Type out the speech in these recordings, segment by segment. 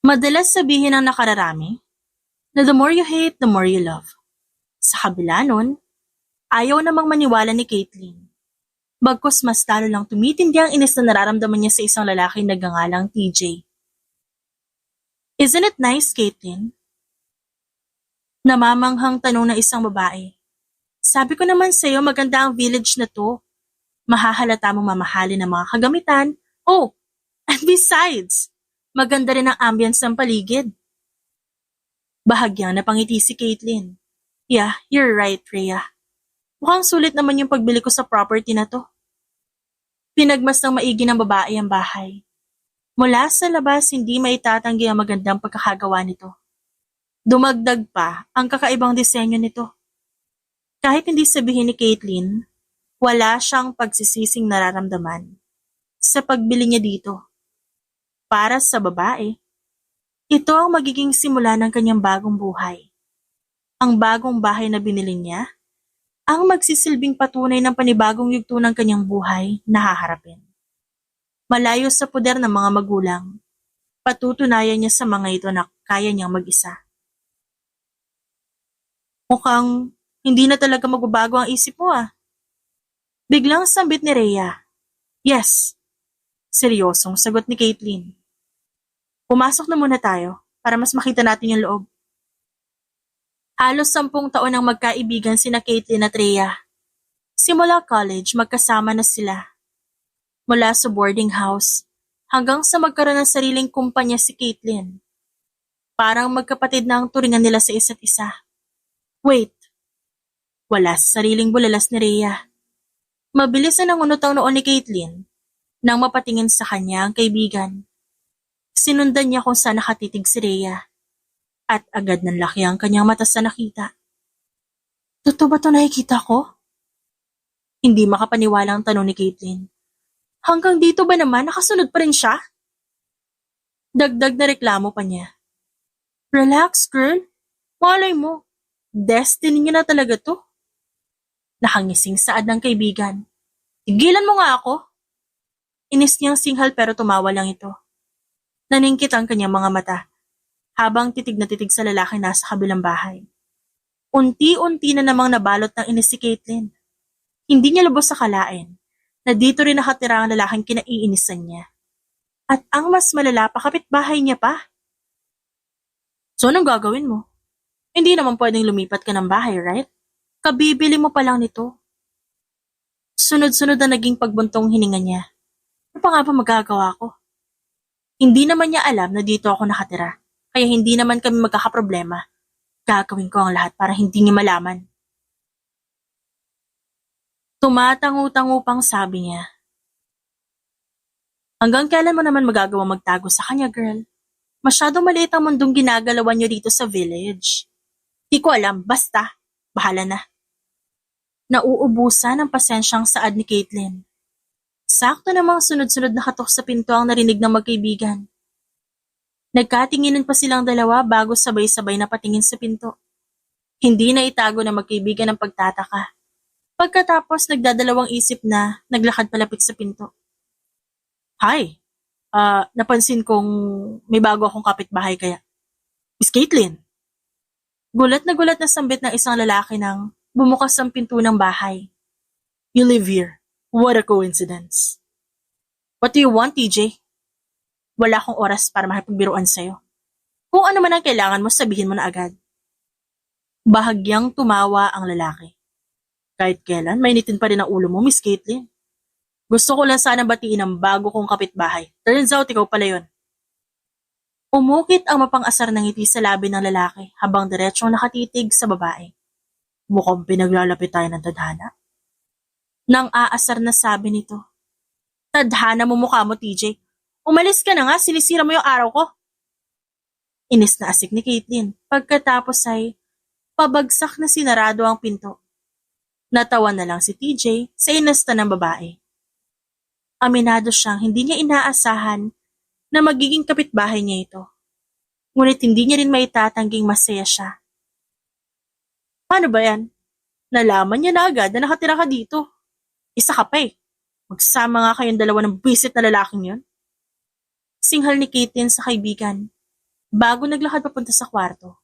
Madalas sabihin ng nakararami na the more you hate, the more you love. Sa kabila nun, ayaw namang maniwala ni Caitlyn. Bagkus mas lalo lang tumitindi ang inis na nararamdaman niya sa isang lalaking nagngangalang TJ. Isn't it nice, Caitlyn? Namamanghang tanong ng isang babae. Sabi ko naman sa'yo maganda ang village na to. Mahahalata mong mamahalin ng mga kagamitan. Oh, and besides, maganda rin ang ambience ng paligid. Bahagyang napangiti si Caitlyn. Yeah, you're right, Rhea. Mukhang sulit naman yung pagbili ko sa property na to. Pinagmas ng maigi ng babae ang bahay. Mula sa labas, hindi maitatanggi ang magandang pagkakagawa nito. Dumagdag pa ang kakaibang disenyo nito. Kahit hindi sabihin ni Caitlyn, wala siyang pagsisising nararamdaman sa pagbili niya dito. Para sa babae, ito ang magiging simula ng kanyang bagong buhay. Ang bagong bahay na binili niya, ang magsisilbing patunay ng panibagong yugto ng kanyang buhay na haharapin. Malayo sa poder ng mga magulang, patutunayan niya sa mga ito na kaya niyang mag-isa. Mukhang hindi na talaga magbabago ang isip mo ah. Biglang sambit ni Rhea. Yes. Seryosong sagot ni Caitlyn. Pumasok na muna tayo para mas makita natin yung loob. Halos 10 taon ang magkaibigan sina Caitlyn at Rhea. Simula college, magkasama na sila. Mula sa boarding house, hanggang sa magkaroon ng sariling kumpanya si Caitlyn. Parang magkapatid na ang turingan nila sa isa't isa. Wait, wala sa sariling bulalas ni Rhea. Mabilis na nangunot ang noon ni Caitlyn nang mapatingin sa kanya ang kaibigan. Sinundan niya kung saan nakatitig si Rhea. At agad ng laki ang kanyang mata sa nakita. Totoo ba ito nakikita ko? Hindi makapaniwala ang tanong ni Caitlyn. Hanggang dito ba naman nakasunod pa rin siya? Dagdag na reklamo pa niya. Relax, girl. Malay mo. Destiny niya na talaga to. Nakangising saad ng kaibigan. Tigilan mo nga ako. Inis niyang singhal pero tumawa lang ito. Naningkit ang kanyang mga mata habang titig na titig sa lalaki nasa kabilang bahay. Unti-unti na namang nabalot ng inis si Caitlyn. Hindi niya lubos sa kalain na dito rin nakatira ang lalaking kinaiinisan niya. At ang mas malala pa, kapitbahay niya pa. So anong gagawin mo? Hindi naman pwedeng lumipat ka ng bahay, right? Kabibili mo pa lang nito. Sunod-sunod na naging pagbuntong hininga niya. Ano pa nga ba magagawa ko? Hindi naman niya alam na dito ako nakatira. Kaya hindi naman kami magkakaproblema. Gagawin ko ang lahat para hindi niya malaman. Tumatangu-tangu pang sabi niya. Hanggang kailan mo naman magagawa magtago sa kanya, girl? Masyadong maliit ang mundong ginagalawan niyo dito sa village. Di ko alam, basta. Bahala na. Nauubusan ng pasensyang saad ni Caitlyn. Sakto namang sunod-sunod na katok sa pinto ang narinig ng magkaibigan. Nagkatinginan pa silang dalawa bago sabay-sabay na patingin sa pinto. Hindi na itago ng magkaibigan ang pagtataka. Pagkatapos nagdadalawang isip na naglakad palapit sa pinto. Hi, napansin kong may bago akong kapitbahay kaya. Miss Caitlyn. Gulat na sambit ng isang lalaki nang bumukas ang pinto ng bahay. You live here. What a coincidence. What do you want, TJ? Wala akong oras para makipagbiruan sa'yo. Kung ano man ang kailangan mo, sabihin mo na agad. Bahagyang tumawa ang lalaki. Kahit kailan, mainitin pa rin ang ulo mo, Miss Caitlyn. Gusto ko lang sana batiin ang bago kong kapitbahay. Turns out, ikaw pala yun. Umukit ang mapang-asar ng ngiti sa labi ng lalaki habang diretsong nakatitig sa babae. Mukhang pinaglalapit tayo ng tadhana. Nang aasar na sabi nito. Tadhana mo mukha mo, TJ. Umalis ka na nga, sinisira mo yung araw ko. Inis na asik ni Caitlyn. Pagkatapos ay pabagsak na sinarado ang pinto. Natawa na lang si TJ sa inasta ng babae. Aminado siyang hindi niya inaasahan na magiging kapitbahay niya ito. Ngunit hindi niya rin maitatangking masaya siya. Paano ba yan? Nalaman niya na agad na nakatira ka dito. Isa ka pa eh. Magsama nga kayong dalawa ng bisit na lalaking yun. Singhal ni Caitlyn sa kaibigan. bago naglakad papunta sa kwarto.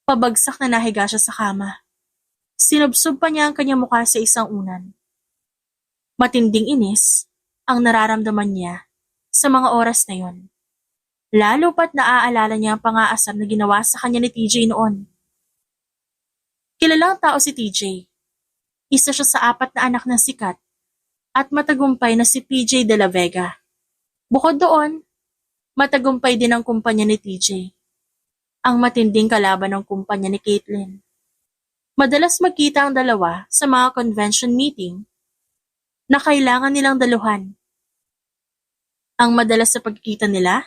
Pabagsak na nahiga siya sa kama. Sinubsob pa niya ang kanyang mukha sa isang unan. Matinding inis ang nararamdaman niya sa mga oras na yon. Lalo pat naaalala niya ang pang-aasar na ginawa sa kanya ni TJ noon. Kilalang tao si TJ. Isa siya sa 4 na anak ng sikat at matagumpay na si PJ de la Vega. Bukod doon, matagumpay din ang kumpanya ni TJ. Ang matinding kalaban ng kumpanya ni Caitlin. Madalas magkita ang dalawa sa mga convention meeting na kailangan nilang daluhan. Ang madalas sa pagkikita nila,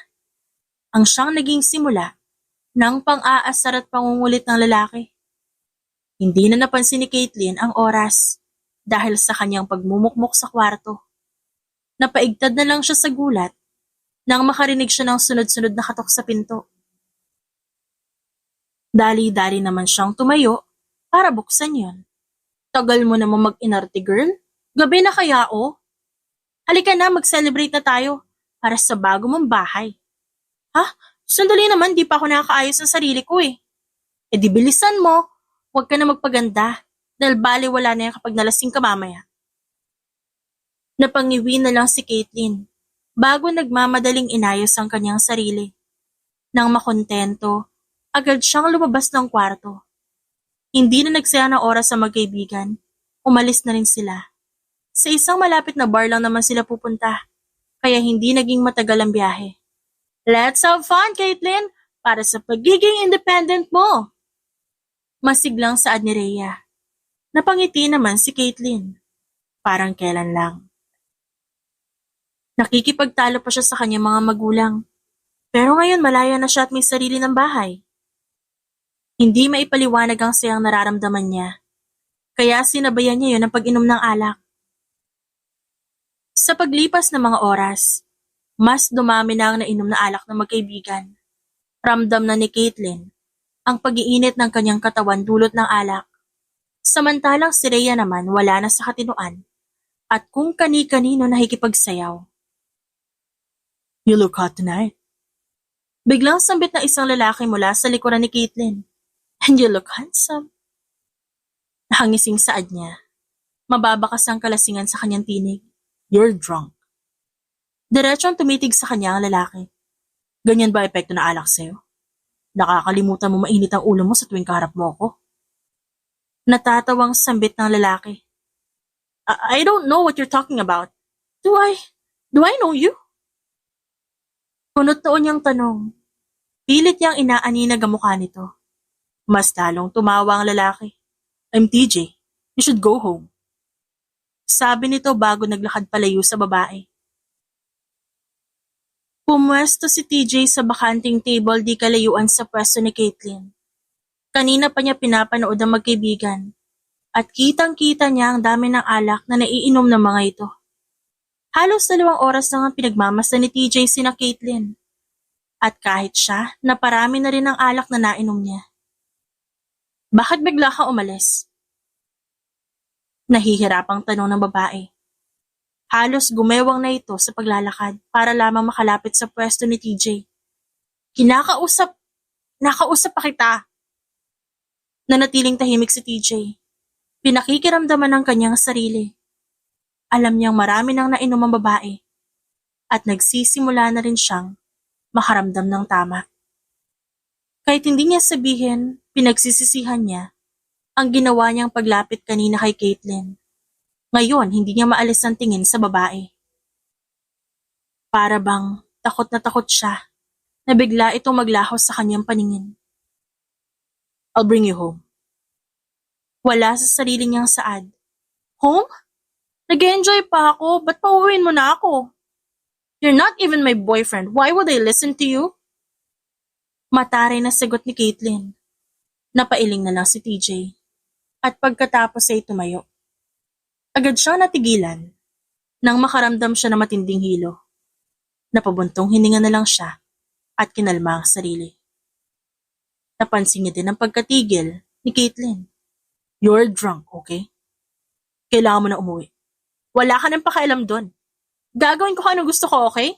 ang siyang naging simula ng pang-aasar at pangungulit ng lalaki. Hindi na napansin ni Caitlin ang oras dahil sa kanyang pagmumukmok sa kwarto. Napaigtad na lang siya sa gulat nang makarinig siya ng sunod-sunod na katok sa pinto. Dali-dali naman siyang tumayo para buksan yon. Tagal mo naman mag-inarte, girl. Gabi na kaya o? Halika na, mag-celebrate na tayo para sa bago mong bahay. Ha? Sandali naman, di pa ako nakakaayos ng sarili ko eh. E di bilisan mo, huwag ka na magpaganda dahil baliwala na yan kapag nalasing ka mamaya. Napangiwi na lang si Caitlin bago nagmamadaling inayos ang kanyang sarili. Nang makontento, agad siyang lumabas ng kwarto. Hindi na nagsaya ng oras sa magkaibigan, umalis na rin sila. Sa isang malapit na bar lang naman sila pupunta, kaya hindi naging matagal ang biyahe. Let's have fun, Caitlin, para sa pagiging independent mo! Masiglang saad ni Rhea. Napangiti naman si Caitlin. Parang kailan lang. Nakikipagtalo pa siya sa kanyang mga magulang. Pero ngayon malaya na siya at may sarili ng bahay. Hindi maipaliwanag ang sayang nararamdaman niya. Kaya sinabayan niya yun ang pag-inom ng alak. Sa paglipas ng mga oras, mas dumami na ang nainom na alak ng magkaibigan. Ramdam na ni Caitlin ang pag-iinit ng kanyang katawan dulot ng alak. Samantalang si Rhea naman wala na sa katinuan at kung kani-kanino nakikipagsayaw. You look hot tonight. Biglang sambit ng isang lalaki mula sa likuran ni Caitlin. And you look handsome. Nakangising saad niya. Mababakas ang kalasingan sa kanyang tinig. You're drunk. Diretsong tumitig sa kanya ang lalaki. Ganyan ba epekto na alak sa'yo? Nakakalimutan mo mainit ang ulo mo sa tuwing kaharap mo ako? Natatawang sambit ng lalaki. I don't know what you're talking about. Do I know you? Kunot noon niyang tanong. Pilit niyang inaaninag ang mukha nito. Mas lalong tumawa ang lalaki. I'm TJ. You should go home. Sabi nito bago naglakad palayo sa babae. Pumwesto si TJ sa bakanting table di kalayuan sa pwesto ni Caitlin. Kanina pa niya pinapanood ang magkaibigan at kitang-kita niya ang dami ng alak na naiinom ng mga ito. Halos 2 oras lang ang pinagmamasdan ni TJ sina Caitlin. At kahit siya, naparami na rin ang alak na nainom niya. Bakit bigla ka umalis? Nahihirapang tanong ng babae. Halos gumewang na ito sa paglalakad para lamang makalapit sa pwesto ni TJ. Nakausap pa kita. Nanatiling tahimik si TJ. Pinakikiramdaman ng kanyang sarili. Alam niyang marami nang nainom ang babae at nagsisimula na rin siyang makaramdam ng tama. Kahit hindi niya sabihin, pinagsisisihan niya ang ginawa niyang paglapit kanina kay Caitlin. Ngayon, hindi niya maalis ang tingin sa babae. Para bang takot na takot siya na bigla itong maglaho sa kanyang paningin. I'll bring you home. Wala sa sarili niyang saad. Home? Nag-enjoy pa ako, ba't pauwiin mo na ako? You're not even my boyfriend, why would I listen to you? Mataray na sagot ni Caitlin. Napailing na lang si TJ. At pagkatapos ay tumayo. Agad siyang natigilan nang makaramdam siya ng matinding hilo. Napabuntong hininga na lang siya at kinalma ang sarili. Napansin niya din ang pagkatigil ni Caitlin. You're drunk, okay? Kailangan mo na umuwi. Wala ka nang pakialam doon. Gagawin ko kung anong gusto ko, okay?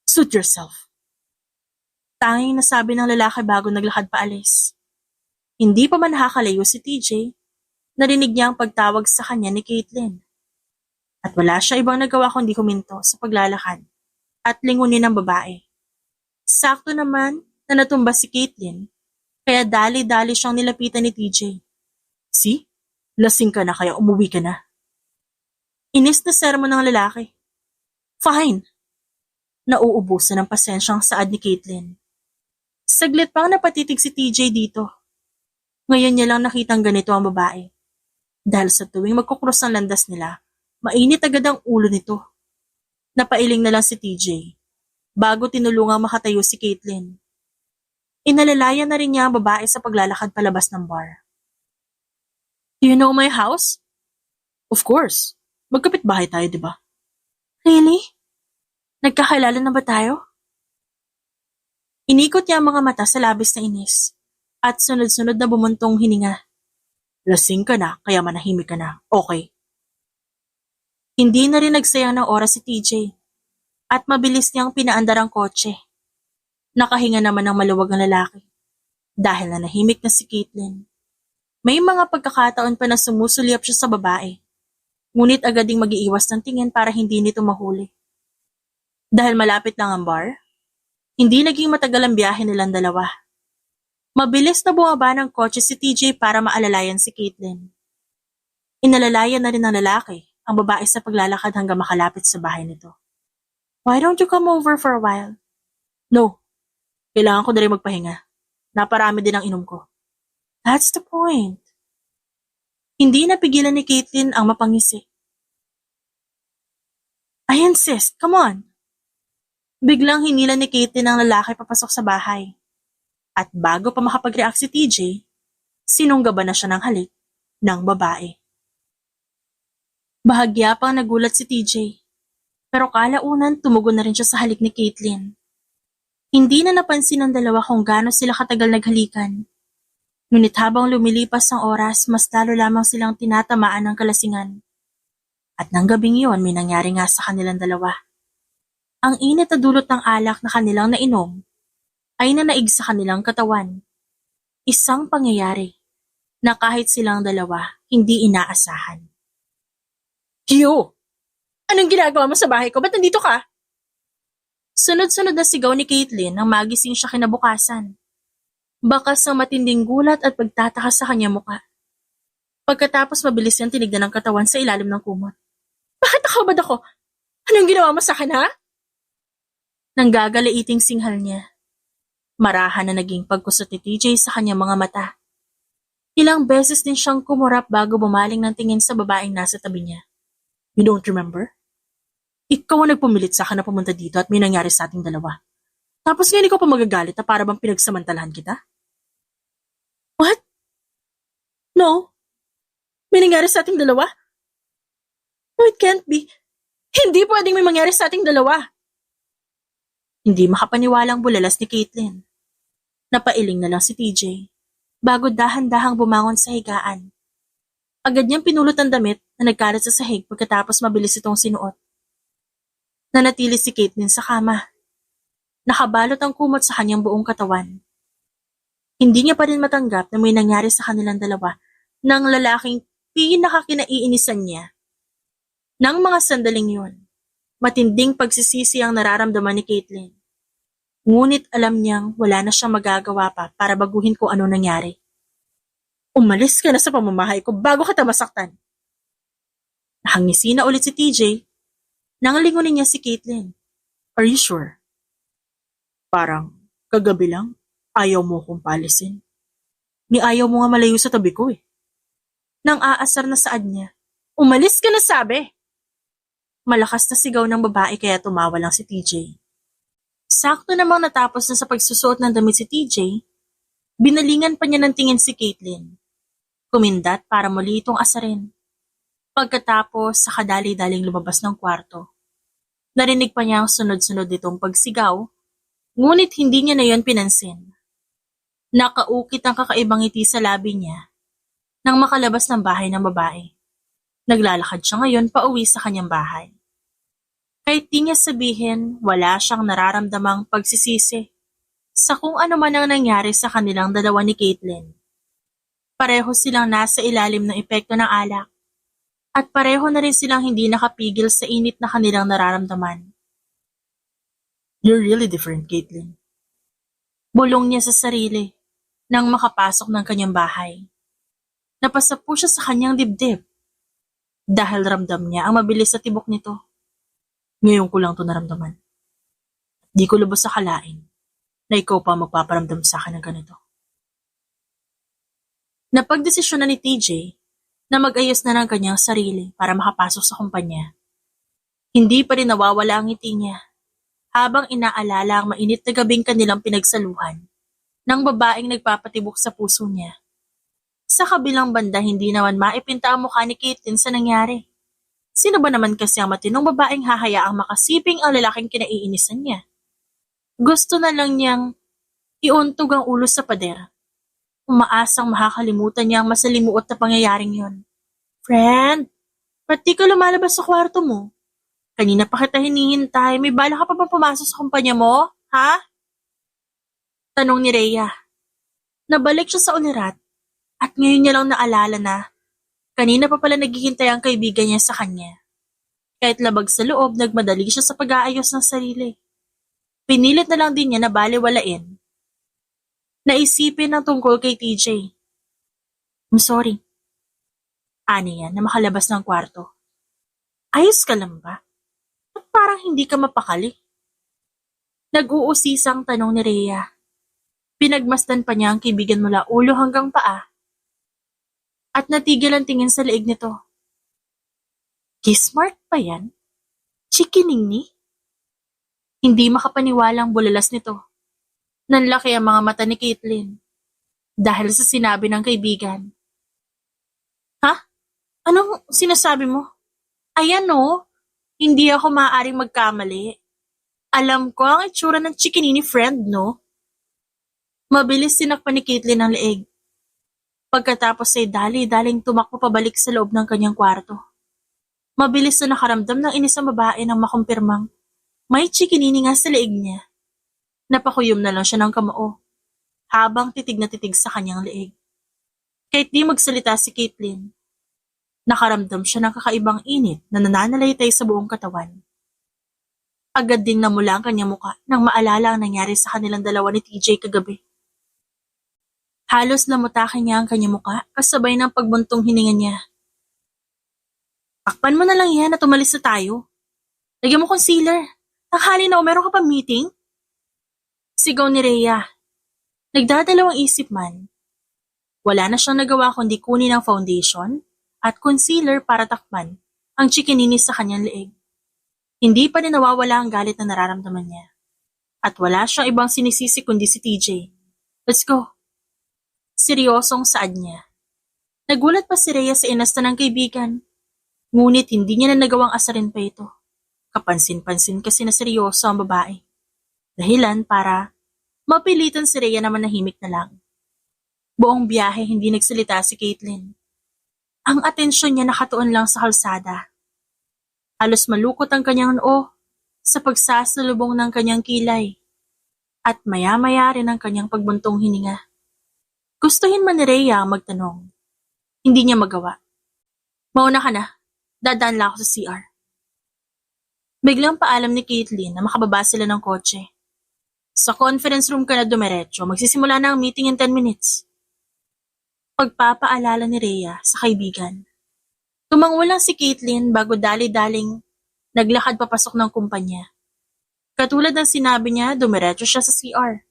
Suit yourself. Tanging nasabi ng lalaki bago naglakad paalis. Hindi pa man nakakalayo si TJ, narinig niya ang pagtawag sa kanya ni Caitlin. At wala siya ibang nagawa kundi huminto sa paglalakad at lingunin ng babae. Sakto naman na natumba si Caitlin, kaya dali-dali siyang nilapitan ni TJ. See? Lasing ka na kaya umuwi ka na. Inis na sermon ng lalaki. Fine. Nauubusan ng pasensyang saad ni Caitlin. Saglit pang napatitig si TJ dito. Ngayon niya lang nakitang ganito ang babae. Dahil sa tuwing magkukrus ang landas nila, mainit agad ang ulo nito. Napailing na lang si TJ bago tinulungang makatayo si Caitlin. Inalalayan na rin niya ang babae sa paglalakad palabas ng bar. Do you know my house? Of course. Magkapit-bahay tayo, di ba? Really? Nagkakilala na ba tayo? Inikot niya ang mga mata sa labis na inis at sunod-sunod na bumuntong hininga. Lasing ka na, kaya manahimik ka na. Okay. Hindi na rin nagsayang ng oras si TJ at mabilis niyang pinaandar ang kotse. Nakahinga naman ng maluwag ang lalaki dahil nanahimik na si Caitlin. May mga pagkakataon pa na sumusulyap siya sa babae, ngunit agad ding mag-iiwas ng tingin para hindi nito mahuli. Dahil malapit lang ang bar, hindi naging matagal ang biyahe nilang dalawa. Mabilis na bumaba ng kotse si TJ para maalalayan si Caitlin. Inalalayan na rin ng lalaki ang babae sa paglalakad hanggang makalapit sa bahay nito. Why don't you come over for a while? No. Kailangan ko na rin magpahinga. Naparami din ang inom ko. That's the point. Hindi napigilan ni Caitlin ang mapangisi. I insist, come on. Biglang hinila ni Caitlin ang lalaki papasok sa bahay. At bago pa makapag-react si TJ, sinunggaban na siya ng halik ng babae. Bahagya pang nagulat si TJ, pero kalaunan tumugon na rin siya sa halik ni Caitlin. Hindi na napansin ng dalawa kung gaano sila katagal naghalikan. Ngunit habang lumilipas ang oras, mas lalo lamang silang tinatamaan ng kalasingan. At nang gabing iyon, may nangyari nga sa kanilang dalawa. Ang init na dulot ng alak na kanilang nainom ay nanaig sa kanilang katawan. Isang pangyayari na kahit silang dalawa, hindi inaasahan. Yo! Anong ginagawa mo sa bahay ko? Ba't nandito ka? Sunod-sunod na sigaw ni Caitlin nang magising siya kinabukasan. Bakas ang matinding gulat at pagtataka sa kanyang muka. Pagkatapos mabilis niyang tinignan ang katawan sa ilalim ng kumot. Bakit nakabad ako? Anong ginawa mo sa akin, ha? Nanggagaliiting singhal niya. Marahan na naging pagkusot ni TJ sa kanyang mga mata. Ilang beses din siyang kumurap bago bumaling ng tingin sa babaeng nasa tabi niya. You don't remember? Ikaw ang nagpumilit sa akin na pumunta dito at may nangyari sa ating dalawa. Tapos ngayon ikaw pa magagalit na para bang pinagsamantalahan kita? What? No. May nangyari sa ating dalawa? No, it can't be. Hindi pwedeng may mangyari sa ating dalawa. Hindi makapaniwalang bulalas ni Caitlin. Napailing na lang si TJ bago dahan-dahang bumangon sa higaan. Agad niyang pinulot ang damit na nagkalat sa sahig pagkatapos mabilis itong sinuot. Nanatili si Caitlin sa kama. Nakabalot ang kumot sa kanyang buong katawan. Hindi niya pa rin matanggap na may nangyari sa kanilang dalawa ng lalaking pinakakinaiinisan niya. Nang mga sandaling yun, matinding pagsisisi ang nararamdaman ni Caitlin. Ngunit alam niyang wala na siyang magagawa pa para baguhin kung ano nangyari. Umalis ka na sa pamamahay ko bago kita masaktan. Nakangisi na ulit si TJ nang lingunin niya si Caitlin. Are you sure? Parang kagabi lang, ayaw mo kong palisin. Ni ayaw mo nga malayo sa tabi ko eh. Nang aasar na saad niya, umalis ka na sabi! Malakas na sigaw ng babae kaya tumawa lang si TJ. Sakto namang natapos na sa pagsusuot ng damit si TJ, binalingan pa niya ng tingin si Caitlin. Kumindat para muli itong asarin. Pagkatapos sa kadali-daling lumabas ng kwarto, narinig pa niya ang sunod-sunod itong pagsigaw, ngunit hindi niya na yon pinansin. Nakaukit ang kakaibang ngiti sa labi niya nang makalabas ng bahay ng babae. Naglalakad siya ngayon pauwi sa kanyang bahay. Kahit di niya sabihin, wala siyang nararamdamang pagsisisi. Sa kung ano man ang nangyari sa kanilang dalawa ni Caitlin. Pareho silang nasa ilalim ng epekto ng alak at pareho na rin silang hindi nakapigil sa init na kanilang nararamdaman. You're really different, Caitlin. Bulong niya sa sarili nang makapasok ng kanyang bahay. Napasa po siya sa kanyang dibdib dahil ramdam niya ang mabilis na tibok nito. Ngayon ko lang ito naramdaman. Di ko lubos akalain na ikaw pa magpaparamdam sa akin ng ganito. Napagdesisyon na ni TJ na mag-ayos na ng kanyang sarili para makapasok sa kumpanya. Hindi pa rin nawawala ang ngiti niya habang inaalala ang mainit na gabing kanilang pinagsaluhan ng babaeng nagpapatibok sa puso niya. Sa kabilang banda, hindi naman maipinta ang mukha ni Caitlin sa nangyari. Sino ba naman kasi ang matinong babaeng hahayaang makasiping ang lalaking kinaiinisan niya? Gusto na lang niyang iuntog ang ulo sa pader. Umaasang makakalimutan niya ang masalimuot na pangyayaring yon. Friend, ba't di ka lumalabas sa kwarto mo? Kanina pa kita hinihintay, may bala ka pa bang pumasok sa kumpanya mo? Ha? Tanong ni Rhea. Nabalik siya sa ulirat at ngayon niya lang naalala na kanina pa pala naghihintay ang kaibigan niya sa kanya. Kahit labag sa loob, nagmadali siya sa pag-aayos ng sarili. Pinilit na lang din niya na baliwalain. Naisipin ang tungkol kay TJ. I'm sorry. Ani yan na makalabas ng kwarto. Ayos ka lang ba? At parang hindi ka mapakali. Nag-uusisang tanong ni Rhea. Pinagmasdan pa niya ang kaibigan mula ulo hanggang paa. At natigil ang tingin sa leeg nito. Kismark pa yan? Chikiningni? Hindi makapaniwalang bulalas nito. Nanlaki ang mga mata ni Caitlin dahil sa sinabi ng kaibigan. Ha? Anong sinasabi mo? Ayan no, hindi ako maaaring magkamali. Alam ko ang itsura ng chikinini friend, no? Mabilis sinakpan ni Caitlin ang leeg. Pagkatapos ay dali-daling tumakbo pabalik sa loob ng kanyang kwarto. Mabilis na nakaramdam ng inis ang babae nang makumpirmang may chikinini nga sa leeg niya. Napakuyom na lang siya ng kamao habang titig na titig sa kanyang leeg. Kahit di magsalita si Caitlin, nakaramdam siya ng kakaibang init na nananalaytay sa buong katawan. Agad ding namula ang kanyang muka nang maalala ang nangyari sa kanilang dalawa ni TJ kagabi. Halos lamutakin niya ang kanyang muka kasabay ng pagbuntong hininga niya. Takpan mo na lang yan at umalis na tayo. Lagyan mo concealer. Tanghali na o meron ka pa meeting? Sigaw ni Rhea. Nagdadalawang isip man. Wala na siyang nagawa kundi kunin ang foundation at concealer para takpan ang chikinini sa kanyang leeg. Hindi pa rin nawawala ang galit na nararamdaman niya. At wala siyang ibang sinisisi kundi si TJ. Let's go. Seryosong saad niya. Nagulat pa si Rhea sa inasta ng kaibigan. Ngunit hindi niya na nagawang asarin pa ito. Kapansin-pansin kasi na seryoso ang babae. Dahilan para mapilitan si Rhea na manahimik na lang. Buong biyahe hindi nagsalita si Caitlin. Ang atensyon niya nakatuon lang sa kalsada. Halos malukot ang kanyang noo sa pagsasalubong ng kanyang kilay at maya-maya rin ang kanyang pagbuntong hininga. Gustuhin man ni Rhea ang magtanong. Hindi niya magawa. Mauna ka na, dadaan lang ako sa CR. Biglang paalam ni Caitlin na makababa sila ng kotse. Sa conference room ka na dumiretso, magsisimula na ang meeting in 10 minutes. Pagpapaalala ni Rhea sa kaibigan. Tumango lang si Caitlin bago dali-daling naglakad papasok ng kumpanya. Katulad ng sinabi niya, dumiretso siya sa CR.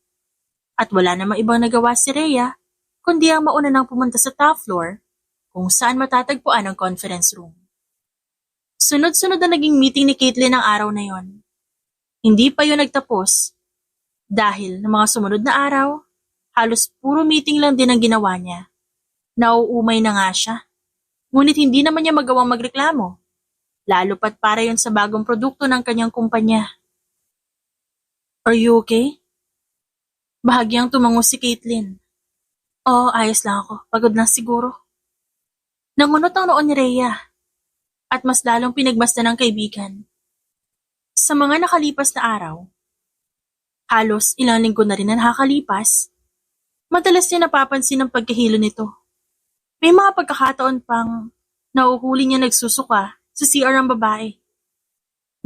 At wala namang ibang nagawa si Rhea, kundi ang mauna nang pumunta sa top floor kung saan matatagpuan ang conference room. Sunod-sunod na naging meeting ni Caitlin ang araw na yon. Hindi pa yun nagtapos dahil ng mga sumunod na araw, halos puro meeting lang din ang ginawa niya. Nauumay na nga siya, ngunit hindi naman niya magawang magreklamo, lalo pat para yon sa bagong produkto ng kanyang kumpanya. Are you okay? Bahagyang tumango si Caitlin. Oo, ayos lang ako. Pagod lang siguro. Nangunot ang noon ni Rhea at mas lalong pinagmasdan ng kaibigan. Sa mga nakalipas na araw, Halos ilang linggo na rin na nakakalipas, madalas niya napapansin ang pagkahilo nito. May mga pagkakataon pang nauhuli niya nagsusuka sa CR ang babae.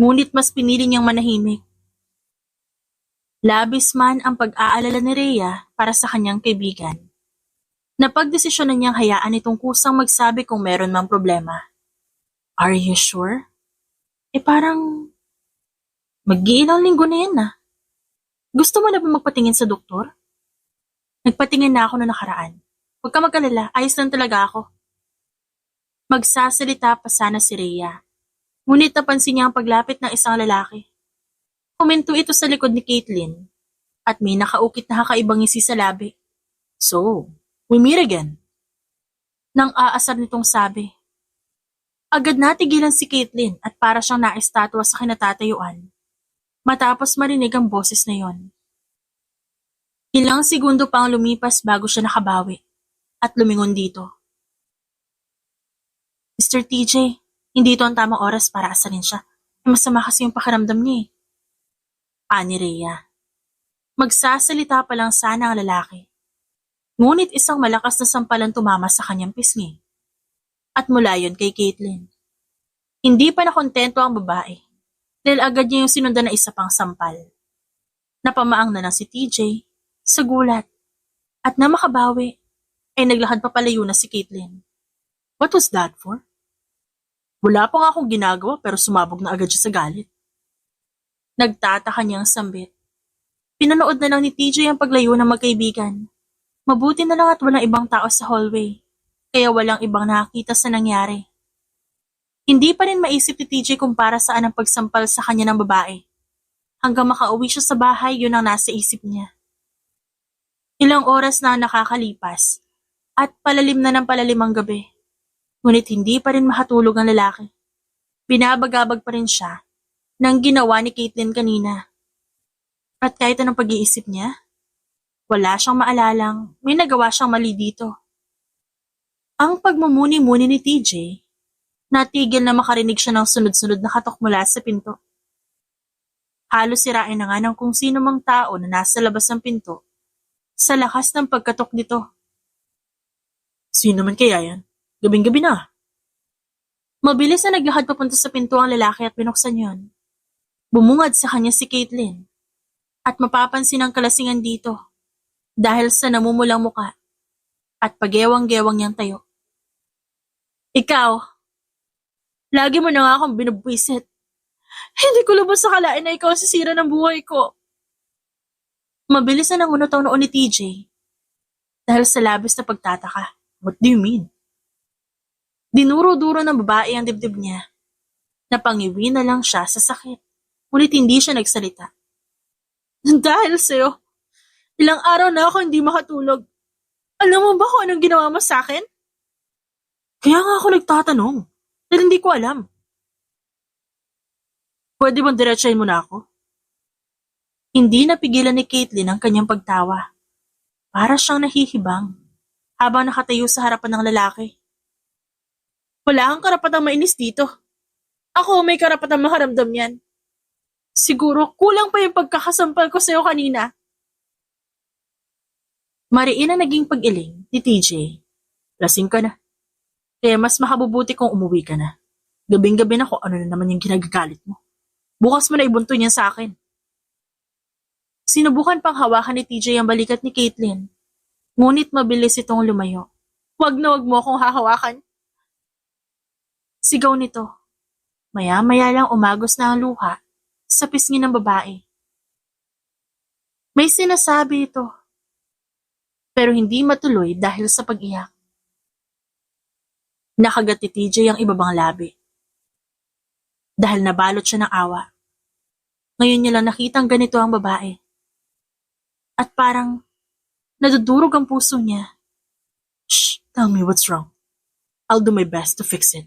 Ngunit mas pinili niyang manahimik. Labis man ang pag-aalala ni Rhea para sa kanyang kaibigan. Napagdesisyonan niyang hayaan itong kusang magsabi kung meron mang problema. Are you sure? Parang mag-iilang linggo na yan na. Gusto mo na ba magpatingin sa doktor? Nagpatingin na ako na nakaraan. Huwag ka mag-alala, ayos lang talaga ako. Magsasalita pa sana si Rhea. Ngunit napansin niya ang paglapit ng isang lalaki. Huminto ito sa likod ni Caitlin at may nakaukit na kakaibang ngisi sa labi. So, we meet again. Nang aasar nitong sabi. Agad natigilan si Caitlin at para siyang naistatwa sa kinatatayuan. Matapos marinig ang boses na yon. Ilang segundo pa ang lumipas bago siya nakabawi at lumingon dito. Mr. TJ, hindi ito ang tamang oras para asarin siya. Masama kasi yung pakiramdam niya eh. Ani Rhea. Magsasalita pa lang sana ang lalaki. Ngunit isang malakas na sampalan tumama sa kanyang pisngi. At mula yun kay Caitlin. Hindi pa nakontento ang babae dahil agad niya yung sinundan na isa pang sampal. Napamaang na lang si TJ sa gulat at na makabawi ay naglakad pa palayo na si Caitlin. What was that for? Wala pa nga akong ginagawa pero sumabog na agad siya sa galit. Nagtataka niyang sambit. Pinanood na lang ni TJ ang paglayo ng magkaibigan. Mabuti na lang at walang ibang tao sa hallway, kaya walang ibang nakakita sa nangyari. Hindi pa rin maisip ni TJ kung para saan ang pagsampal sa kanya ng babae. Hanggang makauwi siya sa bahay, yun ang nasa isip niya. Ilang oras na nakakalipas at palalim na ng palalim ang gabi. Ngunit hindi pa rin makatulog ang lalaki. Binabagabag pa rin siya ng ginawa ni Caitlin kanina. At kahit anong pag-iisip niya, wala siyang maalalang may nagawa siyang mali dito. Ang pagmumuni-muni ni TJ, natigil na makarinig siya ng sunod-sunod na katok mula sa pinto. Halos sirain na nga ng kung sino mang tao na nasa labas ng pinto sa lakas ng pagkatok nito. Sino man kaya yan? Gabing-gabi na. Mabilis na naglakad papunta sa pinto ang lalaki at binuksan yon. Bumungad sa kanya si Caitlin at mapapansin ang kalasingan dito dahil sa namumulang muka at pagewang-gewang niyang tayo. Ikaw, lagi mo na nga akong binubwisit. Hindi ko lubos sa kalain na ikaw ang sisira ng buhay ko. Mabilis na nangunot ang noon ni TJ dahil sa labis na pagtataka. What do you mean? Dinuro-duro ng babae ang dibdib niya. Napangiwi na lang siya sa sakit. Ngunit hindi siya nagsalita. Dahil sa'yo, ilang araw na ako hindi makatulog. Alam mo ba kung anong ginawa mo sa akin? Kaya nga ako nagtatanong. Dahil hindi ko alam. Pwede bang diretsahin mo na ako? Hindi napigilan ni Caitlin ang kanyang pagtawa. Para siyang nahihibang habang nakatayo sa harapan ng lalaki. Wala kang karapatang mainis dito. Ako may karapatang makaramdam yan. Siguro kulang pa yung pagkakasampal ko sa'yo kanina. Mariin ang naging pag-iling ni TJ. Lasing ka na. Kaya mas makabubuti kung umuwi ka na. Gabing-gabi na kung ano na naman yung ginagagalit mo. Bukas mo na ibunto niyan sa akin. Sinubukan pang hawakan ni TJ ang balikat ni Caitlin. Ngunit mabilis itong lumayo. Wag na wag mo akong hahawakan. Sigaw nito. Maya-maya lang umagos na ang luha sa pisngi ng babae. May sinasabi ito, pero hindi matuloy dahil sa pag-iyak. Nakagat ni TJ ang ibabang labi. Dahil nabalot siya ng awa. Ngayon niya lang nakitang ganito ang babae. At parang nadudurog ang puso niya. Shh, tell me what's wrong. I'll do my best to fix it.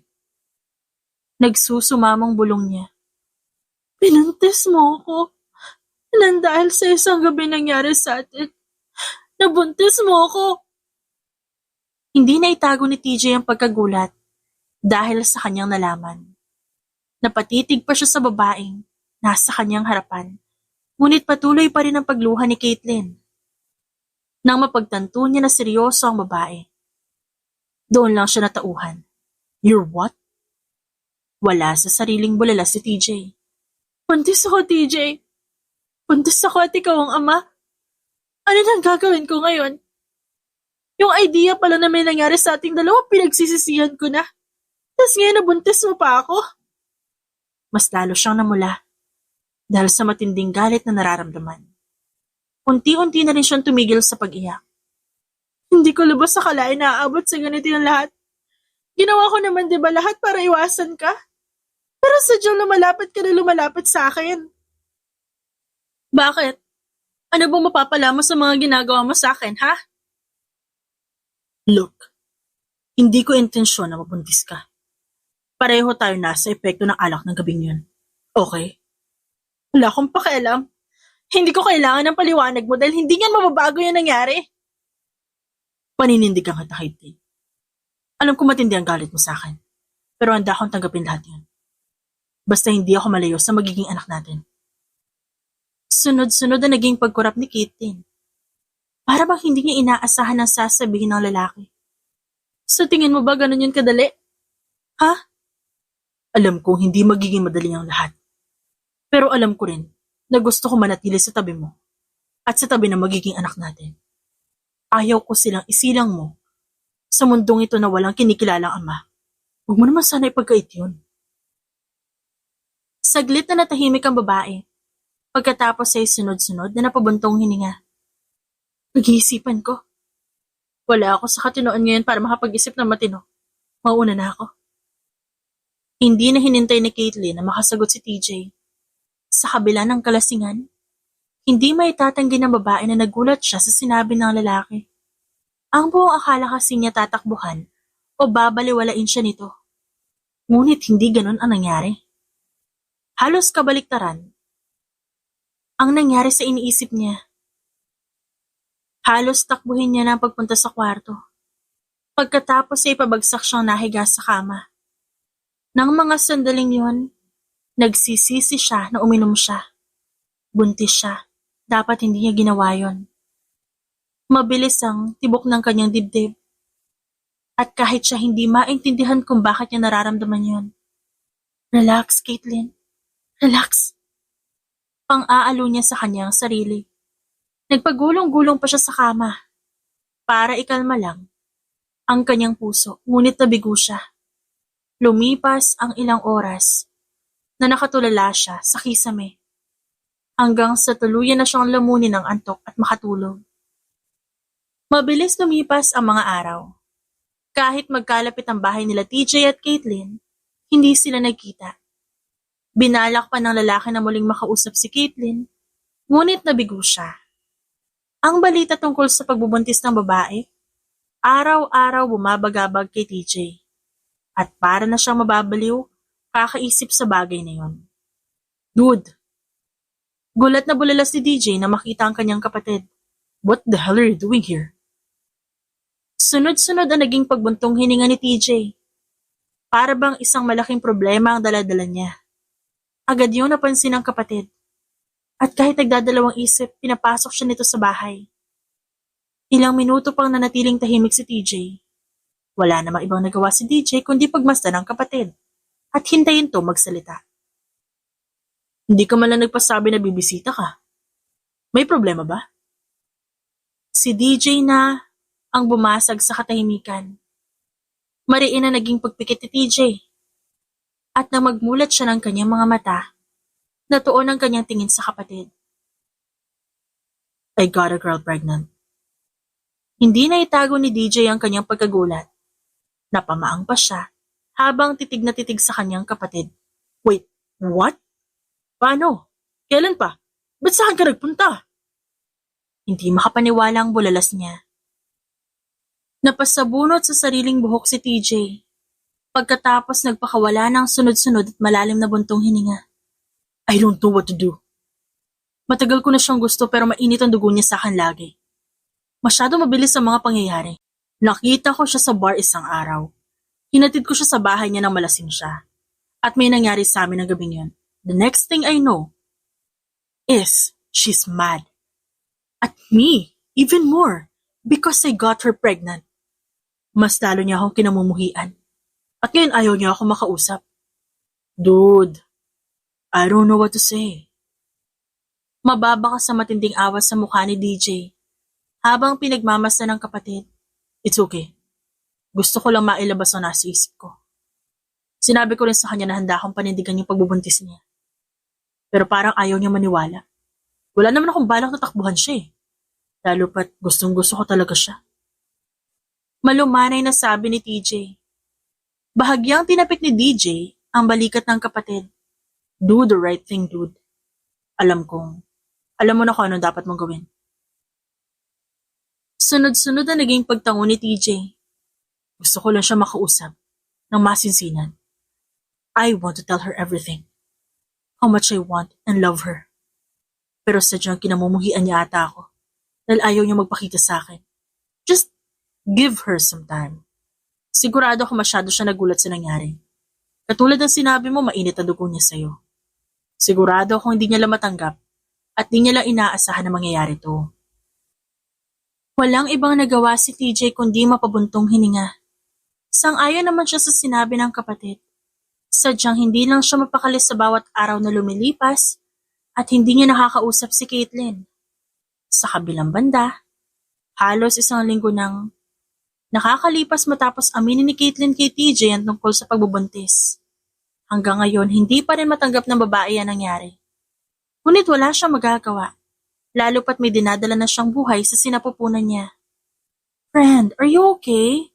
Nagsusumamang bulong niya. Pinuntis mo ako. Nang dahil sa isang gabi nangyari sa atin. Nabuntis mo ako. Hindi na itago ni TJ ang pagkagulat dahil sa kanyang nalaman. Napatitig pa siya sa babaeng nasa kanyang harapan. Ngunit patuloy pa rin ang pagluha ni Caitlin. Nang mapagtanto niya na seryoso ang babae, doon lang siya natauhan. You're what? Wala sa sariling bulala si TJ. Buntis ako, TJ. Buntis ako at ikaw ang ama. Ano nang gagawin ko ngayon? Yung idea pala na may nangyari sa ating dalawa, pinagsisisihan ko na. Tapos ngayon nabuntis mo pa ako. Mas lalo siyang namula dahil sa matinding galit na nararamdaman. Unti-unti na rin siyang tumigil sa pag-iyak. Hindi ko lubos akalain na aabot sa ganito yung lahat. Ginawa ko naman 'di ba lahat para iwasan ka? Pero sadyang lumalapit ka na lumalapit sa akin. Bakit? Ano bang mapapala mo sa mga ginagawa mo sa akin, ha? Look, hindi ko intensyon na mabuntis ka. Pareho tayo nasa epekto ng alak ng gabing yun. Okay? Wala akong pakialam. Hindi ko kailangan ng paliwanag mo dahil hindi yan mababago yung nangyari. Paninindigan kita, Caitlin. Alam ko matindi ang galit mo sa akin. Pero handa akong tanggapin lahat yun. Basta hindi ako malayo sa magiging anak natin. Sunod-sunod na naging pagkurap ni Caitlin. Para bang hindi niya inaasahan ang sasabihin ng lalaki. Sa tingin mo ba ganun yun kadali? Ha? Alam kong hindi magiging madali ang lahat. Pero alam ko rin na gusto ko manatili sa tabi mo at sa tabi ng magiging anak natin. Ayaw ko silang isilang mo sa mundong ito na walang kinikilalang ama. Huwag mo naman sana ipagkait yun. Saglit na natahimik ang babae. Pagkatapos ay sunod-sunod na napabuntong hininga. Nag-iisipan ko. Wala ako sa katinoan ngayon para makapag-isip ng matino. Mauna na ako. Hindi na hinintay ni Caitlin na makasagot si TJ. Sa kabila ng kalasingan, hindi maitatanggi ng babae na nagulat siya sa sinabi ng lalaki. Ang buong akala kasi niya tatakbuhan o babaliwalain siya nito. Ngunit hindi ganon ang nangyari. Halos kabaliktaran ang nangyari sa iniisip niya. Halos takbuhin niya na ang pagpunta sa kwarto. Pagkatapos ay pabagsak siyang nahiga sa kama. Nang mga sandaling yon, nagsisisi siya na uminom siya. Buntis siya. Dapat hindi niya ginawa yon. Mabilis ang tibok ng kanyang dibdib. At kahit siya hindi maintindihan kung bakit niya nararamdaman yon. Relax, Caitlin. Relax. Pang-aalo niya sa kanyang sarili. Nagpagulong-gulong pa siya sa kama. Para ikalma lang ang kanyang puso, ngunit nabigo siya. Lumipas ang ilang oras na nakatulala siya sa kisame hanggang sa tuluyan na siyang lamunin ng antok at makatulog. Mabilis lumipas ang mga araw. Kahit magkalapit ang bahay nila TJ at Caitlin, hindi sila nagkita. Binalak pa ng lalaki na muling makausap si Caitlin, ngunit nabigo siya. Ang balita tungkol sa pagbubuntis ng babae, araw-araw bumabagabag kay TJ. At para na siyang mababaliw, kakaisip sa bagay na yon. Dude! Gulat na bulala si DJ na makita ang kanyang kapatid. What the hell are you doing here? Sunod-sunod ang naging pagbuntong hininga ni TJ. Para bang isang malaking problema ang daladala niya. Agad yung napansin ng kapatid. At kahit nagdadalawang isip, pinapasok siya nito sa bahay. Ilang minuto pang nanatiling tahimik si TJ. Wala namang ibang nagawa si DJ kundi pagmasdan ng kapatid at hintayin to magsalita. Hindi ka man lang nagpasabi na bibisita ka. May problema ba? Si DJ na ang bumasag sa katahimikan. Mariin na naging pagpikit ni TJ. At nang magmulat siya ng kanyang mga mata, natuon ang kanyang tingin sa kapatid. I got a girl pregnant. Hindi na itago ni DJ ang kanyang pagkagulat. Napamaang pa siya habang titig na titig sa kanyang kapatid. Wait, what? Paano? Kailan pa? Ba't saan ka nagpunta? Hindi makapaniwala ang bulalas niya. Napasabunot sa sariling buhok si TJ. Pagkatapos nagpakawala ng sunod-sunod at malalim na buntong hininga. I don't know what to do. Matagal ko na siyang gusto pero mainit ang dugo niya sa akin lagi. Masyado mabilis ang mga pangyayari. Nakita ko siya sa bar isang araw. Hinatid ko siya sa bahay niya nang malasing siya. At may nangyari sa amin ng gabing yun. The next thing I know is She's mad. At me, even more, because I got her pregnant. Mas lalo niya akong kinamumuhian. At ngayon ayaw niya ako makausap. Dude, I don't know what to say. Mababa ka sa matinding awas sa mukha ni DJ. Habang pinagmamasdan ng kapatid, it's okay. Gusto ko lang mailabas ang nasa isip ko. Sinabi ko rin sa kanya na handa akong panindigan yung pagbubuntis niya. Pero parang ayaw niya maniwala. Wala naman akong balak na takbuhan siya eh. Lalo pat gustong gusto ko talaga siya. Malumanay na sabi ni TJ. Bahagyang tinapik ni DJ ang balikat ng kapatid. Do the right thing, dude. Alam mo na kung ano dapat mong gawin. Sunod-sunod na naging pagtango ni TJ. Gusto ko lang siya makausap ng masinsinan. I want to tell her everything. How much I want and love her. Pero sadyang kinamumuhian niya ata ako dahil ayaw niya magpakita sa akin. Just give her some time. Sigurado ako masyado siya nagulat sa nangyari. Katulad ng sinabi mo, mainit ang dugo niya sa'yo. Sigurado akong hindi niya lang matanggap at di niya lang inaasahan na mangyayari to. Walang ibang nagawa si TJ kundi mapabuntong hininga. Sang-ayon naman siya sa sinabi ng kapatid. Sadyang hindi lang siya mapakali sa bawat araw na lumilipas at hindi niya nakakausap si Caitlyn. Sa kabilang banda, halos isang linggo nang nakakalipas matapos aminin ni Caitlyn kay TJ ang tungkol sa pagbubuntis. Hanggang ngayon, hindi pa rin matanggap ng babae ang nangyari. Ngunit wala siyang magagawa, lalo pat may dinadala na siyang buhay sa sinapupunan niya. Friend, are you okay?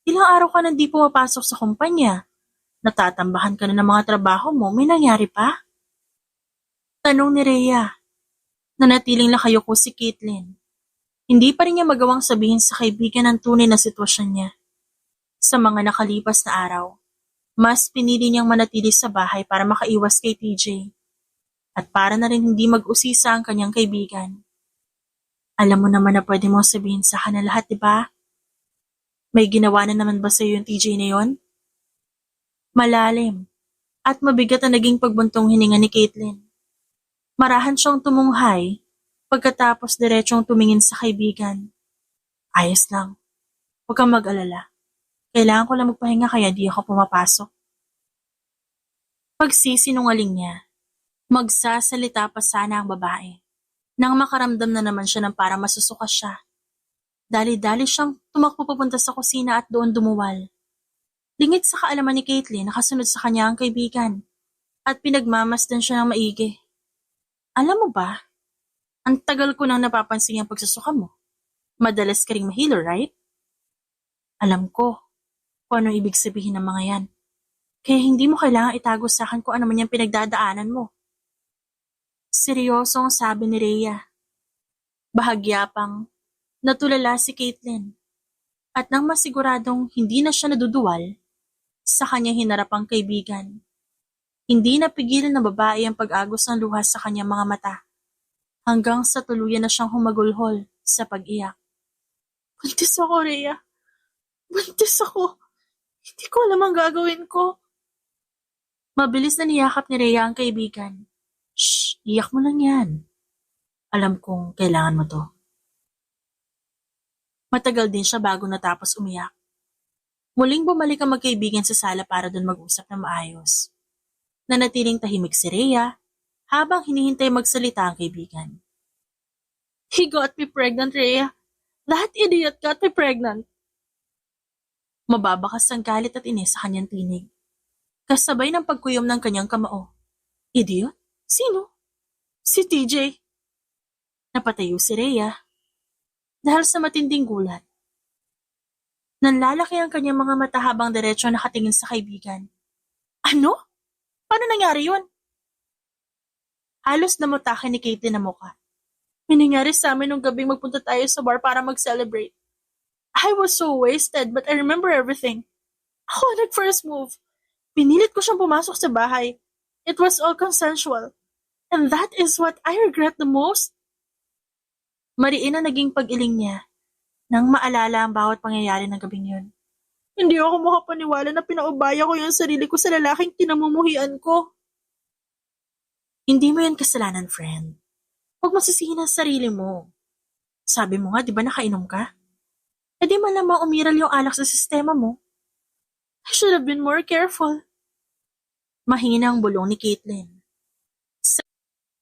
Ilang araw ka nang di pumapasok sa kumpanya. Natatambahan ka na ng mga trabaho mo, may nangyari pa? Tanong ni Rhea. Nanatiling nakayuko si Caitlyn. Hindi pa rin niya magawang sabihin sa kaibigan ang tunay na sitwasyon niya. Sa mga nakalipas na araw, mas pinili niyang manatili sa bahay para makaiwas kay TJ. At para na rin hindi mag-usisa ang kanyang kaibigan. Alam mo naman na pwede mong sabihin sa akin na lahat, diba? May ginawa na naman ba sa'yo yung TJ na yon? Malalim at mabigat ang naging pagbuntong hininga ni Caitlyn. Marahan siyang tumunghay pagkatapos diretsong tumingin sa kaibigan. Ayos lang. Huwag kang mag-alala. Kailangan ko lang magpahinga kaya di ako pumapasok. Pagsisinungaling niya, magsasalita pa sana ang babae. Nang makaramdam na naman siya ng para masusuka siya. Dali-dali siyang tumakbo papunta sa kusina at doon dumuwal. Lingit sa kaalaman ni Caitlyn, nakasunod sa kanya ang kaibigan. At pinagmamasdan siya ng maigi. Alam mo ba, ang tagal ko nang napapansin ang pagsusuka mo. Madalas ka ring mahilo, right? Alam ko kung ano ibig sabihin ng mga yan. Kaya hindi mo kailangang itago sa akin kung ano man yung pinagdadaanan mo. Seryosong sabi ni Rhea. Bahagya pang natulala si Caitlyn. At nang masiguradong hindi na siya naduduwal, sa kanya hinarap ang kaibigan. Hindi napigilan ng babae ang pag-agos ng luha sa kanyang mga mata. Hanggang sa tuluyan na siyang humagulhol sa pag-iyak. Buntis ako, Rhea. Buntis ako. Hindi ko alam ang gagawin ko. Mabilis na niyakap ni Rhea ang kaibigan. Shh, iyak mo lang yan. Alam kong kailangan mo to. Matagal din siya bago natapos umiyak. Muling bumalik ang magkaibigan sa sala para doon mag-usap na maayos. Nanatiling tahimik si Rhea habang hinihintay magsalita ang kaibigan. He got me pregnant, Rhea. That idiot got me pregnant. Mababakas ang galit at inis sa kanyang tinig. Kasabay ng pagkuyom ng kanyang kamao. Idiot? Sino? Si TJ. Napatayo si Rhea. Dahil sa matinding gulat. Nanlalaki ang kanyang mga mata habang diretso nakatingin sa kaibigan. Ano? Paano nangyari yun? Halos namutakin ni Caitlyn na mukha. May nangyari sa amin nung gabing magpunta tayo sa bar para mag-celebrate. I was so wasted but I remember everything. Ako nag-first move. Pinilit ko siyang pumasok sa bahay. It was all consensual. And that is what I regret the most. Mariin ang naging pag-iling niya nang maalala ang bawat pangyayari ng gabing yun. Hindi ako makapaniwala na pinaubaya ko yung sarili ko sa lalaking kinamumuhian ko. Hindi mo yan kasalanan, friend. Huwag mo sisihin ang sarili mo. Sabi mo nga, di ba nakainom ka? E di malamang umiral yung alak sa sistema mo. I should have been more careful. Mahinang bulong ni Caitlin.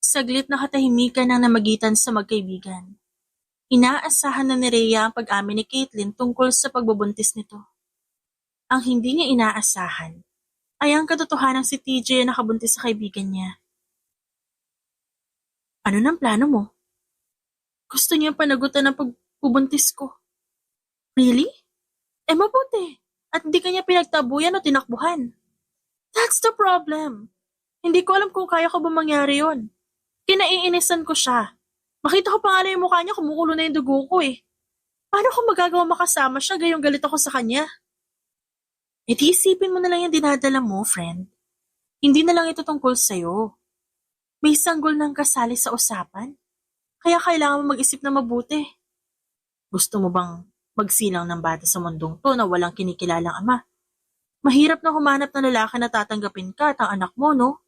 Saglit na katahimikan ang namagitan sa magkaibigan. Inaasahan na ni Rhea ang pag-amin ni Caitlin tungkol sa pagbubuntis nito. Ang hindi niya inaasahan ay ang katotohanan si TJ na nakabuntis sa kaibigan niya. Ano nang plano mo? Gusto niya panagutan ng pagbubuntis ko. Really? Mabuti. At hindi kanya pinagtabuyan o tinakbuhan. That's the problem. Hindi ko alam kung kaya ko ba mangyari yon. Kinaiinisan ko siya. Makita ko pa nga yung mukha niya, kumukulo na yung dugo ko eh. Paano ko magagawa makasama siya gayong galit ako sa kanya? E di isipin mo na lang yung dinadala mo, friend. Hindi na lang ito tungkol sa'yo. May sanggol ng kasali sa usapan. Kaya kailangan mo mag-isip na mabuti. Gusto mo bang magsilang ng bata sa mundong to na walang kinikilalang ama? Mahirap na humanap ng lalaki na tatanggapin ka at ang anak mo, no?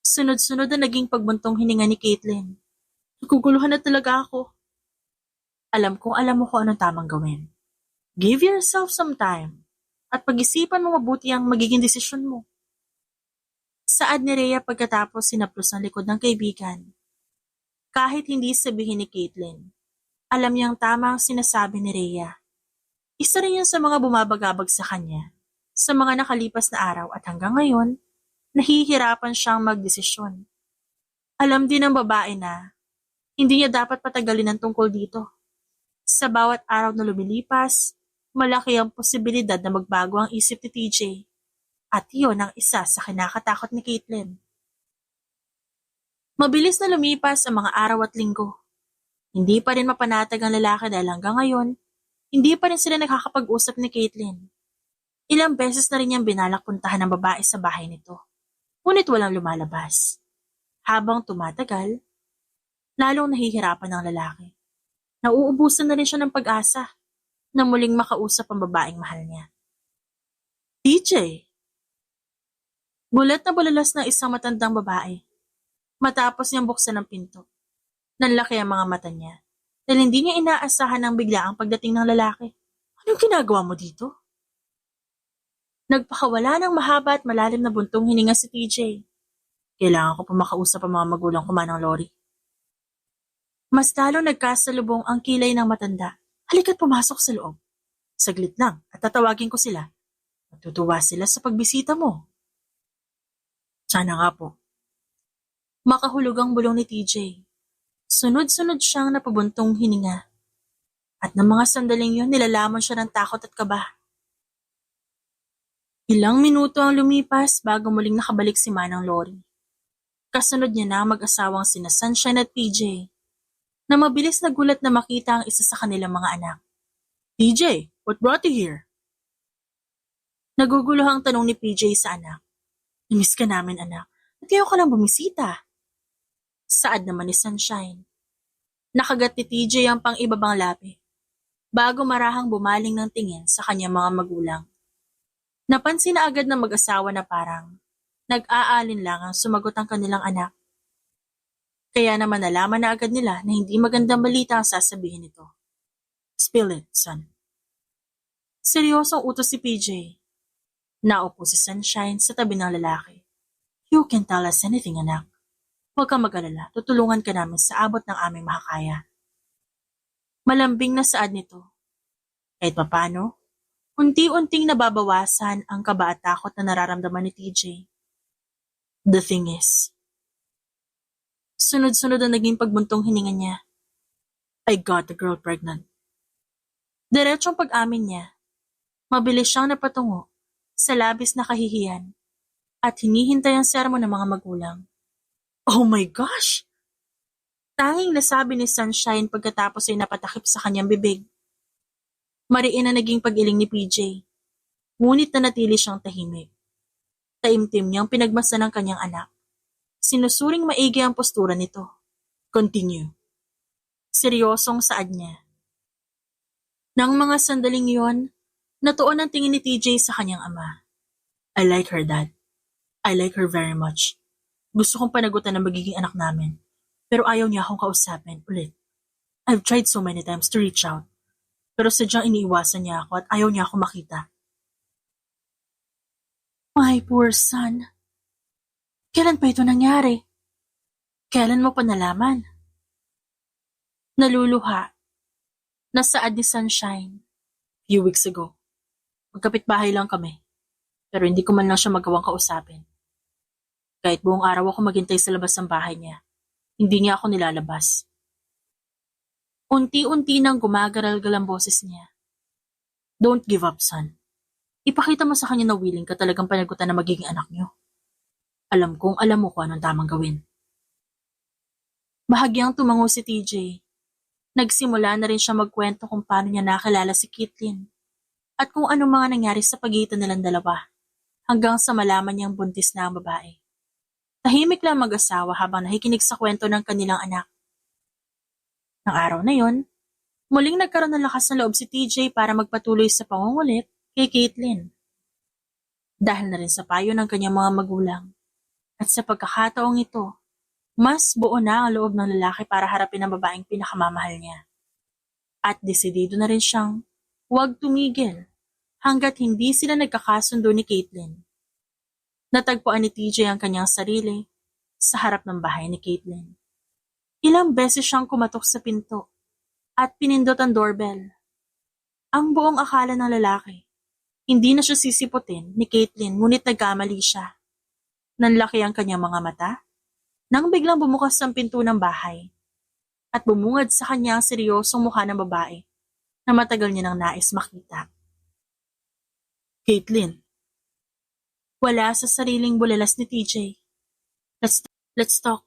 Sunod-sunod na naging pagbuntong hininga ni Caitlin. Naguguluhan na talaga ako. Alam mo kung anong tamang gawin. Give yourself some time at pag-isipan mo mabuti ang magiging desisyon mo. Saad ni Rhea pagkatapos sinaplos ng likod ng kaibigan. Kahit hindi sabihin ni Caitlin, alam niyang tama ang sinasabi ni Rhea. Isa rin yan sa mga bumabagabag sa kanya sa mga nakalipas na araw at hanggang ngayon, nahihirapan siyang magdesisyon. Alam din ng babae na hindi niya dapat patagalin ang tungkol dito. Sa bawat araw na lumilipas, malaki ang posibilidad na magbago ang isip ni TJ. At iyon ang isa sa kinakatakot ni Caitlin. Mabilis na lumipas ang mga araw at linggo. Hindi pa rin mapanatag ang lalaki dahil hanggang ngayon, hindi pa rin sila nakakapag-usap ni Caitlin. Ilang beses na rin niyang binalak puntahan ng babae sa bahay nito. Ngunit walang lumalabas. Habang tumatagal, lalong nahihirapan ang lalaki. Nauubusan na rin siya ng pag-asa na muling makausap ang babaeng mahal niya. TJ! Bulat na bulalas ng isang matandang babae. Matapos niyang buksan ang pinto. Nanlaki ang mga mata niya dahil hindi niya inaasahan ang biglaang pagdating ng lalaki. Anong ginagawa mo dito? Nagpakawala ng mahaba at malalim na buntong hininga si TJ. Kailangan ko pa makausap ang mga magulang ko, Manang Lori. Mas lalo nagkasalubong ang kilay ng matanda. Halika't pumasok sa loob. Saglit lang at tatawagin ko sila. Matutuwa sila sa pagbisita mo. Sana nga po. Makahulog ang bulong ni TJ. Sunod-sunod siyang napabuntong hininga. At ng mga sandaling yun, nilalaman siya ng takot at kaba. Ilang minuto ang lumipas bago muling nakabalik si Manang Lori. Kasunod niya na ang mag-asawang sina Sunshine at PJ, na mabilis na gulat na makita ang isa sa kanilang mga anak. PJ, what brought you here? Naguguluhang tanong ni PJ sa anak. Namiss ka namin, anak. At kayo ka lang bumisita. Saad naman ni Sunshine. Nakagat ni TJ ang pang-ibabang labi, bago marahang bumaling ng tingin sa kanyang mga magulang. Napansin na agad ng mag-asawa na parang nag-aalin lang ang sumagot ang kanilang anak. Kaya naman nalaman na agad nila na hindi magandang balita ang sasabihin nito. Spill it, son. Seryosong utos si PJ. Naupo si Sunshine sa tabi ng lalaki. You can tell us anything, anak. Huwag kang mag-alala, tutulungan ka namin sa abot ng aming makakaya. Malambing na saad nito. Kahit papano, unti-unting nababawasan ang kaba at takot na nararamdaman ni TJ. The thing is, sunod-sunod ang naging pagbuntong hininga niya. I got the girl pregnant. Diretsong pag-amin niya. Mabilis siyang napatungo sa labis na kahihiyan at hinihintay ang sermon ng mga magulang. Oh my gosh! Tanging nasabi ni Sunshine pagkatapos ay napatakip sa kanyang bibig. Mariin na naging pag-iling ni PJ. Ngunit nanatili siyang tahimik. Taimtim niyang pinagmasdan ng kanyang anak. Sinusuring maigi ang postura nito. Continue. Seryosong saad niya. Nang mga sandaling yon, natuon ang tingin ni TJ sa kanyang ama. I like her, Dad. I like her very much. Gusto kong panagutan na magiging anak namin. Pero ayaw niya akong kausapin ulit. I've tried so many times to reach out. Pero sadyang iniiwasan niya ako at ayaw niya ako makita. My poor son. Kailan pa ito nangyari? Kailan mo pa nalaman? Naluluha. Nasaad ni Sunshine. Few weeks ago. Magkapit-bahay lang kami. Pero hindi ko man lang siya magawang kausapin. Kahit buong araw ako maghintay sa labas ng bahay niya, hindi niya ako nilalabas. Unti-unti nang gumagaral-gal ang boses niya. Don't give up, son. Ipakita mo sa kanya na willing ka talagang panagutan na magiging anak niyo. Alam kong alam mo kung anong tamang gawin. Bahagyang tumango si TJ. Nagsimula na rin siya magkwento kung paano niya nakilala si Caitlin at kung ano mga nangyari sa pagitan nilang dalawa hanggang sa malaman niyang buntis na ang babae. Tahimik lang mag-asawa habang nakikinig sa kwento ng kanilang anak. Nang araw na yon, muling nagkaroon ng lakas ng loob si TJ para magpatuloy sa pangungulit kay Caitlin. Dahil na rin sa payo ng kanyang mga magulang. At sa pagkakataong ito, mas buo na ang loob ng lalaki para harapin ang babaeng pinakamamahal niya. At desidido na rin siyang huwag tumigil hanggat hindi sila nagkakasundo ni Caitlin. Natagpuan ni TJ ang kanyang sarili sa harap ng bahay ni Caitlin. Ilang beses siyang kumatok sa pinto at pinindot ang doorbell. Ang buong akala ng lalaki, hindi na siya sisiputin ni Caitlin ngunit nagkamali siya. Nanlaki ang kanyang mga mata nang biglang bumukas ang pinto ng bahay at bumungad sa kanya ang seryosong mukha ng babae na matagal niya nang nais makita. Caitlin. Wala sa sariling bulalas ni TJ. Let's talk.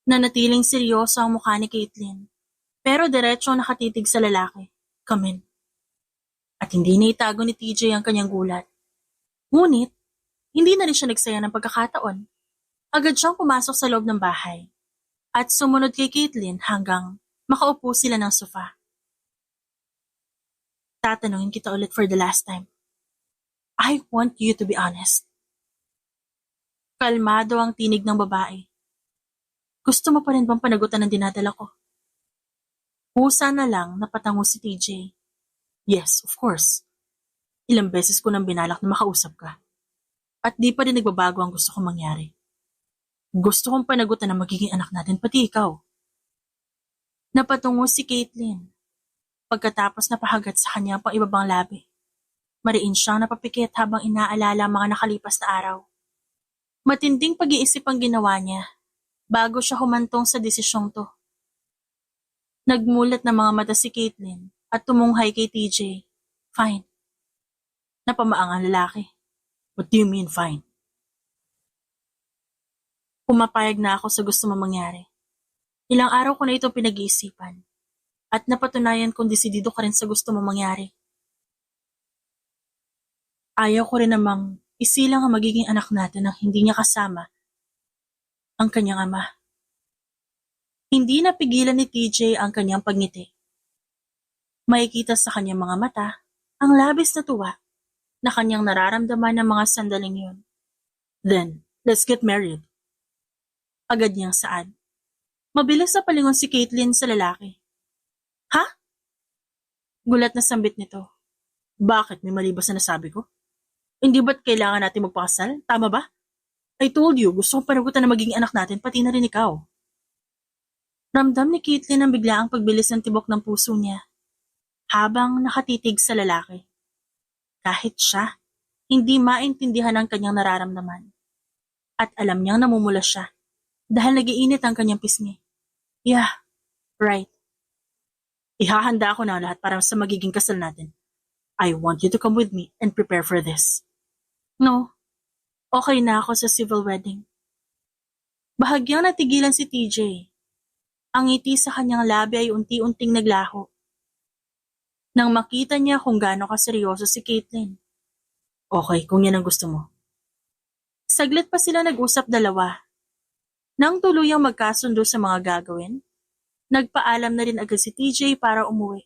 Nanatiling seryoso ang mukha ni Caitlin, pero diretso nakatitig sa lalaki. Come in. At hindi na itago ni TJ ang kanyang gulat. Ngunit, hindi na rin siya nagsaya ng pagkakataon. Agad siyang pumasok sa loob ng bahay at sumunod kay Caitlin hanggang makaupo sila ng sofa. Tatanungin kita ulit for the last time. I want you to be honest. Kalmado ang tinig ng babae. Gusto mo pa rin bang panagutan ng dinadala ko? Husa na lang napatango si TJ. Yes, of course. Ilang beses ko nang binalak na makausap ka. At di pa rin nagbabago ang gusto kong mangyari. Gusto kong panagutan na magiging anak natin, pati ikaw. Napatungo si Caitlin. Pagkatapos napahagat sa kanya pang ibabang labi. Mariin siyang napapikit habang inaalala ang mga nakalipas na araw. Matinding pag-iisip ang ginawa niya bago siya humantong sa desisyong to. Nagmulat na mga mata si Caitlin at tumunghay kay TJ. Fine. Napamaang ang lalaki. What do you mean fine? Pumapayag na ako sa gusto mong mangyari. Ilang araw ko na ito pinag-iisipan at napatunayan kong desidido ka rin sa gusto mong mangyari. Ayaw ko rin namang isilang ang magiging anak natin nang hindi niya kasama ang kanyang ama. Hindi napigilan ni TJ ang kanyang pagngiti. Makikita sa kanyang mga mata ang labis na tuwa na kanyang nararamdaman ng mga sandaling yun. Then, let's get married. Agad niyang saad. Mabilis na palingon si Caitlin sa lalaki. Ha? Gulat na sambit nito. Bakit? May mali ba sa nasabi ko? Hindi ba't kailangan natin magpakasal? Tama ba? I told you, gusto kong panagutan na magiging anak natin, pati na rin ikaw. Ramdam ni Caitlin ang biglaang pagbilis ng tibok ng puso niya, habang nakatitig sa lalaki. Kahit siya, hindi maintindihan ang kanyang nararamdaman. At alam niyang namumula siya, dahil nagiinit ang kanyang pisngi. Yeah, right. Ihahanda ako na lahat para sa magiging kasal natin. I want you to come with me and prepare for this. No, okay na ako sa civil wedding. Bahagyang natigilan si TJ. Ang ngiti sa kanyang labi ay unti-unting naglaho. Nang makita niya kung gaano kaseryoso si Caitlin. Okay, kung yan ang gusto mo. Saglit pa sila nag-usap dalawa. Nang tuluyang magkasundo sa mga gagawin, nagpaalam na rin agad si TJ para umuwi.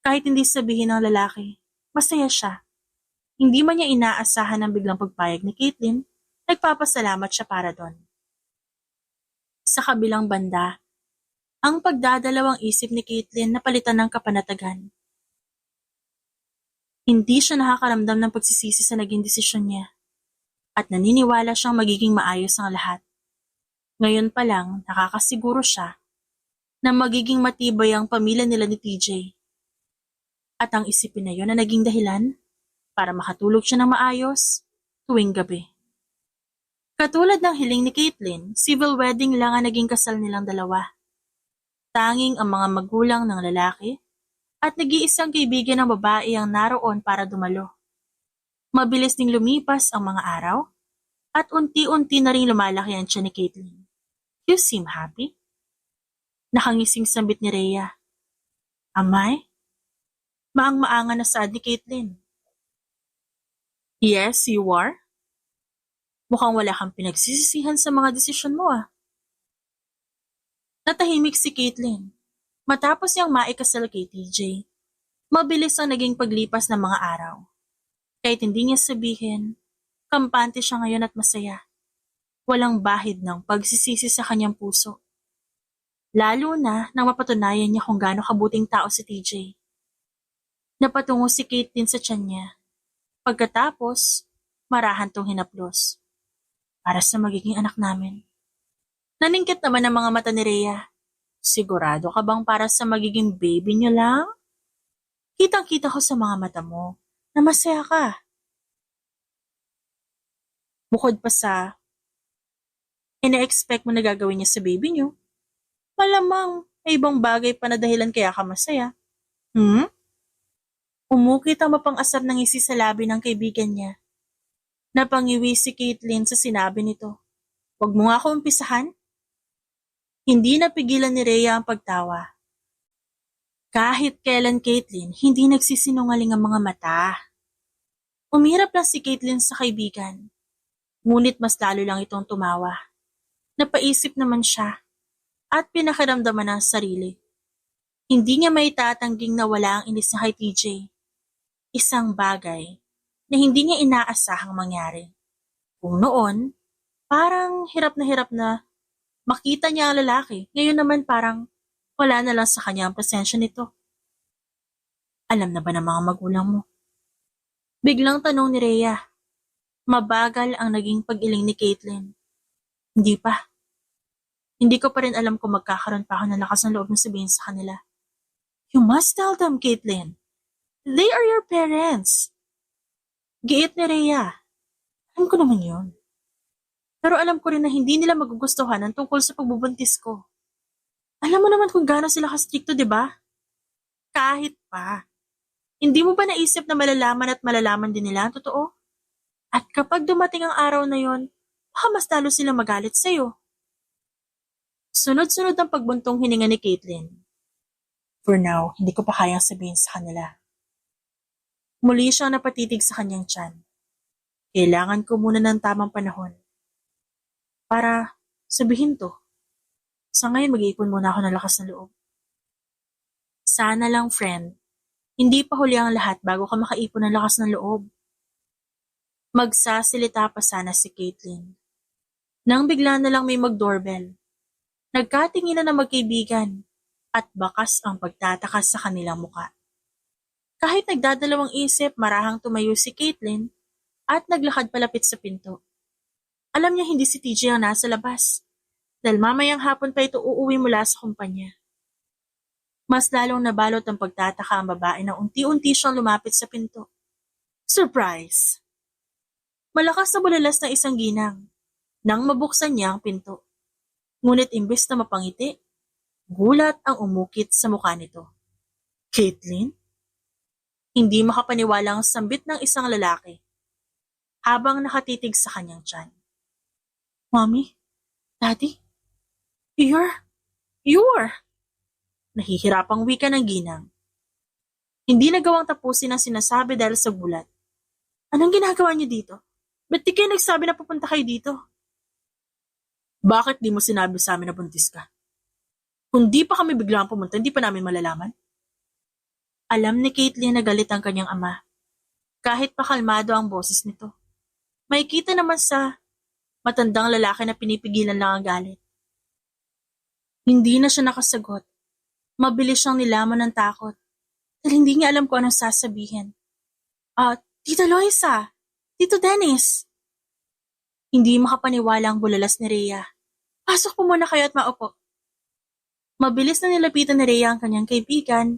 Kahit hindi sabihin ng lalaki, masaya siya. Hindi man niya inaasahan ang biglang pagpayag ni Caitlin, nagpapasalamat siya para doon. Sa kabilang banda, ang pagdadalawang isip ni Caitlin na palitan ng kapanatagan. Hindi siya nakakaramdam ng pagsisisi sa naging desisyon niya at naniniwala siyang magiging maayos ang lahat. Ngayon pa lang nakakasiguro siya na magiging matibay ang pamilya nila ni TJ. At ang isipin na yon na naging dahilan para makatulog siya ng maayos tuwing gabi. Katulad ng hiling ni Caitlin, civil wedding lang ang naging kasal nilang dalawa. Tanging ang mga magulang ng lalaki at nag-iisang kaibigan ng babae ang naroon para dumalo. Mabilis ding lumipas ang mga araw at unti-unti na rin lumalaki ang tiyan ni Caitlin. You seem happy? Nakangising sambit ni Rhea. Amay? Maang-maanga na saad ni Caitlin. Yes, you are? Mukhang wala kang pinagsisisihan sa mga desisyon mo ah. Natahimik si Caitlin. Matapos niyang maikasal kay TJ, mabilis ang naging paglipas ng mga araw. Kahit hindi niya sabihin, kampante siya ngayon at masaya. Walang bahid ng pagsisisi sa kanyang puso. Lalo na nang mapatunayan niya kung gaano kabuting tao si TJ. Napatungo si Caitlin sa tiyan niya. Pagkatapos, marahan tong hinaplos. Para sa magiging anak namin. Naningkit naman ang mga mata ni Rhea. Sigurado ka bang para sa magiging baby niyo lang? Kitang-kita ko sa mga mata mo na masaya ka. Bukod pa sa ina-expect mo na gagawin niya sa baby niyo, malamang may ibang bagay pa na dahilan kaya ka masaya. Umukit ang mapang-asar ng ngisi sa labi ng kaibigan niya. Napangiwi si Caitlin sa sinabi nito. Huwag mo nga ako umpisahan. Hindi napigilan ni Rhea ang pagtawa. Kahit kailan Caitlin, hindi nagsisinungaling ang mga mata. Umirap lang si Caitlin sa kaibigan. Ngunit mas lalo lang itong tumawa. Napaisip naman siya at pinakiramdaman ang sarili. Hindi niya may tatangging nawala ang inis na kay TJ. Isang bagay na hindi niya inaasahang mangyari. Kung noon, parang hirap na makita niya ang lalaki, ngayon naman parang wala na lang sa kanya ang presensya nito. Alam na ba ng mga magulang mo? Biglang tanong ni Rhea. Mabagal ang naging pag-iling ni Caitlin. Hindi pa. Hindi ko pa rin alam kung magkakaroon pa ako ng lakas ng loob na sabihin sa kanila. You must tell them, Caitlin. They are your parents. Giit ni Rhea. Alam ko naman yun. Pero alam ko rin na hindi nila magugustuhan ang tungkol sa pagbubuntis ko. Alam mo naman kung gaano sila kastrikto, di ba? Kahit pa. Hindi mo ba naisip na malalaman din nila ang totoo? At kapag dumating ang araw na yon, baka mas lalo sila magalit sa'yo. Sunod-sunod ang pagbuntong hininga ni Caitlin. For now, hindi ko pa kayang sabihin sa kanila. Muli siyang napatitig sa kanyang tiyan. Kailangan ko muna ng tamang panahon. Para sabihin to. Sa ngayon mag-iipon muna ako ng lakas ng loob. Sana lang, friend, hindi pa huli ang lahat bago ka makaipon ng lakas ng loob. Magsasalita pa sana si Caitlin. Nang bigla na lang may mag-doorbell. Nagkatinginan na magkaibigan at bakas ang pagtataka sa kanilang muka. Kahit nagdadalawang isip, marahang tumayo si Caitlin at naglakad palapit sa pinto. Alam niya hindi si TJ ang nasa labas dahil mamayang hapon pa ito uuwi mula sa kumpanya. Mas lalong nabalot ang pagtataka ang babae na unti-unti siyang lumapit sa pinto. Surprise! Malakas na bulalas ng isang ginang nang mabuksan niya ang pinto. Ngunit imbes na mapangiti, gulat ang umukit sa mukha nito. Caitlin? Hindi makapaniwala ang sambit ng isang lalaki habang nakatitig sa kanyang tiyan. Mommy? Daddy? You're... Nahihirapang wika ng ginang. Hindi nagawang tapusin ang sinasabi dahil sa gulat. Anong ginagawa niyo dito? Ba't di kayo nagsabi na pupunta kayo dito? Bakit di mo sinabi sa amin na buntis ka? Kung di pa kami biglang pumunta, hindi pa namin malalaman. Alam ni Caitlin na galit ang kanyang ama. Kahit pa kalmado ang boses nito. Makikita naman sa matandang lalaki na pinipigilan lang ang galit. Hindi na siya nakasagot. Mabilis siyang nilaman ng takot. Dahil hindi niya alam kung anong sasabihin. Tita Loisa! Tito Dennis! Hindi makapaniwala ang bulalas ni Rhea. Pasok po muna kayo at maupo. Mabilis na nilapitan ni Rhea ang kanyang kaibigan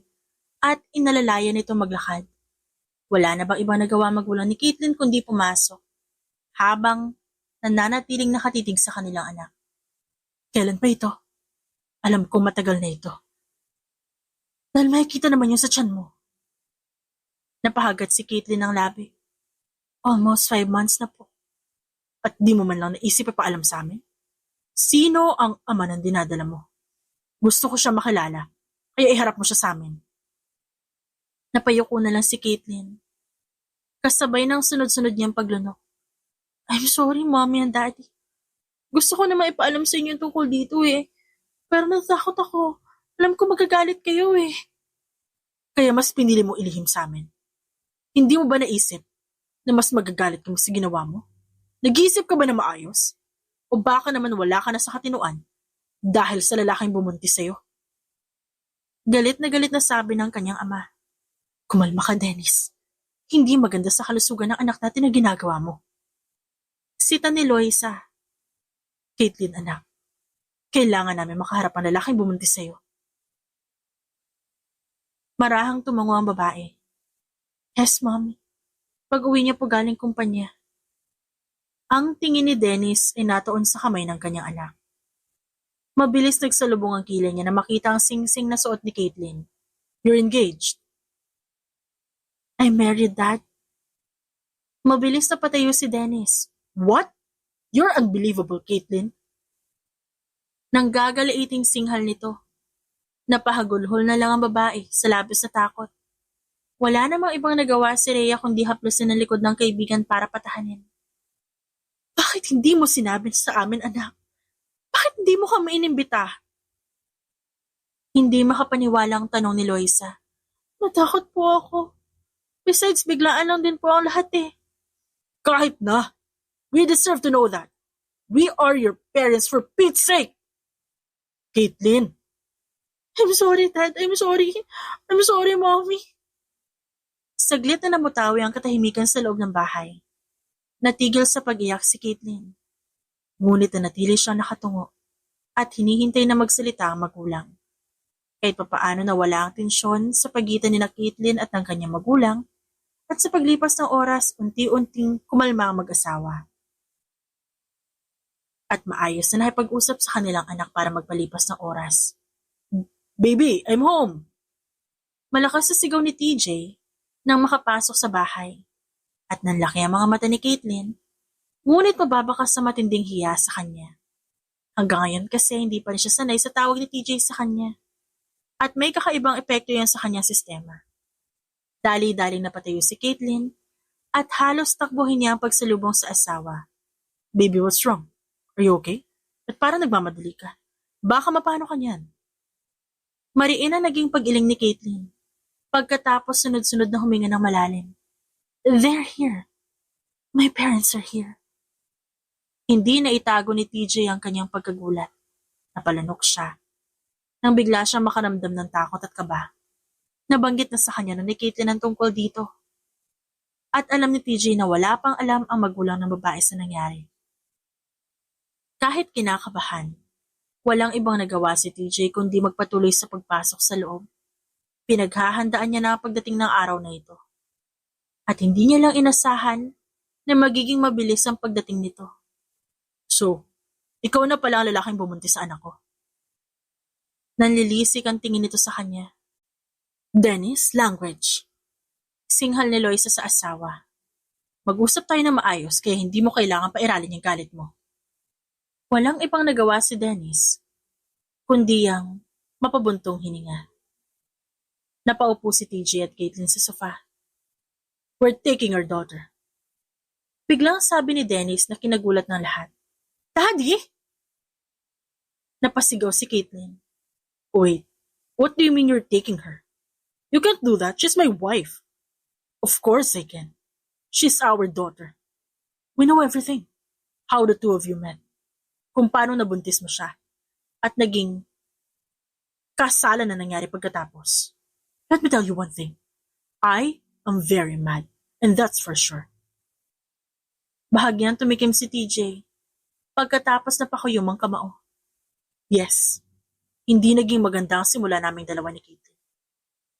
at inalalayan nito maglakad. Wala na bang ibang nagawa magulang ni Caitlin kundi pumasok, habang nananatiling nakatitig sa kanilang anak. Kailan pa ito? Alam ko matagal na ito. Dahil makikita naman yun sa tiyan mo. Napahagat si Caitlin ng labi. Almost 5 months na po. At di mo man lang naisip pa paalam sa amin? Sino ang ama ng dinadala mo? Gusto ko siya makilala, kaya iharap mo siya sa amin. Napayuko na lang si Caitlin. Kasabay ng sunod-sunod niyang paglunok. I'm sorry, Mommy and Daddy. Gusto ko na maipaalam sa inyo tungkol dito eh. Pero natakot ako. Alam ko magagalit kayo eh. Kaya mas pinili mo ilihim sa amin. Hindi mo ba naisip na mas magagalit kami sa ginawa mo? Nag-iisip ka ba na maayos? O baka naman wala ka na sa katinuan dahil sa lalaking bumuntis sa'yo? Galit na sabi ng kanyang ama. Kumalma ka, Dennis. Hindi maganda sa kalusugan ng anak natin na ginagawa mo. Sita ni Loisa. Caitlin, anak. Kailangan namin makaharap ang lalaking bumuntis sa'yo. Marahang tumango ang babae. Yes, Mommy. Pag-uwi niya po galing kumpanya. Ang tingin ni Dennis ay natoon sa kamay ng kanyang anak. Mabilis nagsalubong ang kilay niya na makita ang sing-sing na suot ni Caitlin. You're engaged. I'm married, Dad. Mabilis na patayo si Dennis. What? You're unbelievable, Caitlin. Nanggagaliiting singhal nito. Napahagulhol na lang ang babae sa labis na takot. Wala namang ibang nagawa si Rhea kundi haplusin ang likod ng kaibigan para patahanin. Bakit hindi mo sinabi sa amin, anak? Bakit hindi mo kami inimbita? Hindi makapaniwala ang tanong ni Loisa. Natakot po ako. Besides, biglaan lang din po ang lahat eh. Kahit na. We deserve to know that. We are your parents for Pete's sake. Caitlin. I'm sorry, Dad. I'm sorry. I'm sorry, Mommy. Saglit na namutawi ang katahimikan sa loob ng bahay. Natigil sa pag-iyak si Caitlin. Ngunit nanatili siyang nakatungo at hinihintay na magsalita ang magulang. Kahit papaano nawala ang tensyon sa pagitan ni na Caitlin at ng kanyang magulang, at sa paglipas ng oras, unti-unting kumalma ang mag-asawa. At maayos na nakipag-usap sa kanilang anak para magpalipas ng oras. Baby, I'm home! Malakas sa sigaw ni TJ nang makapasok sa bahay. At nanlaki ang mga mata ni Caitlin, ngunit mababakas sa matinding hiya sa kanya. Hanggang ngayon kasi hindi pa rin siya sanay sa tawag ni TJ sa kanya. At may kakaibang epekto yan sa kanyang sistema. Dali-daling napatayo si Caitlin at halos takbuhin niya ang pagsalubong sa asawa. Baby, what's wrong? Are you okay? At parang nagmamadali ka. Baka mapano ka niyan. Mariin ang naging pag-iling ni Caitlin. Pagkatapos sunod-sunod na huminga ng malalim. They're here. My parents are here. Hindi na itago ni TJ ang kanyang pagkagulat. Napalanok siya. Nang bigla siyang makaramdam ng takot at kaba. Nabanggit na sa kanya na ni Caitlin ang tungkol dito. At alam ni TJ na wala pang alam ang magulang ng babae sa nangyari. Kahit kinakabahan, walang ibang nagawa si TJ kundi magpatuloy sa pagpasok sa loob. Pinaghahandaan niya na ang pagdating ng araw na ito. At hindi niya lang inasahan na magiging mabilis ang pagdating nito. So, ikaw na pala ang lalaking bumuntis sa anak ko. Nanlilisik ang tingin nito sa kanya. Dennis, language. Singhal ni Loisa sa asawa. Mag-usap tayo na maayos kaya hindi mo kailangan pairalin yung galit mo. Walang ibang nagawa si Dennis, kundi ang mapabuntong hininga. Napaupo si TJ at Caitlin sa sofa. We're taking our daughter. Biglang sabi ni Dennis na kinagulat ng lahat. Daddy? Napasigaw si Caitlin. Wait, what do you mean you're taking her? You can't do that. She's my wife. Of course I can. She's our daughter. We know everything. How the two of you met. Kung paano nabuntis mo siya. At naging kasalan na nangyari pagkatapos. Let me tell you one thing. I am very mad, and that's for sure. Bahagyang tumikim si TJ pagkatapos na pakuyumang kamao. Yes, hindi naging maganda ang simula naming dalawa ni Caitlin.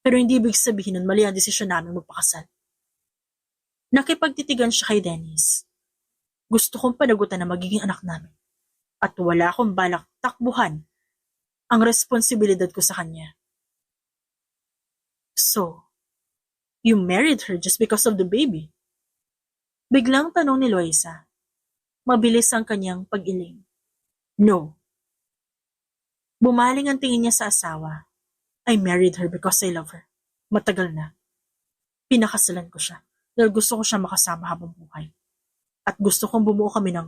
Pero hindi ibig sabihin nun mali ang desisyon namin magpakasal. Nakipagtitigan siya kay Dennis. Gusto kong panagutan na magiging anak namin. At wala akong balak takbuhan ang responsibilidad ko sa kanya. So, you married her just because of the baby? Biglang tanong ni Loisa. Mabilis ang kanyang pag-iling. No. Bumaling ang tingin niya sa asawa. I married her because I love her. Matagal na. Pinakasalan ko siya dahil gusto ko siya makasama habang buhay. At gusto kong bumuo kami ng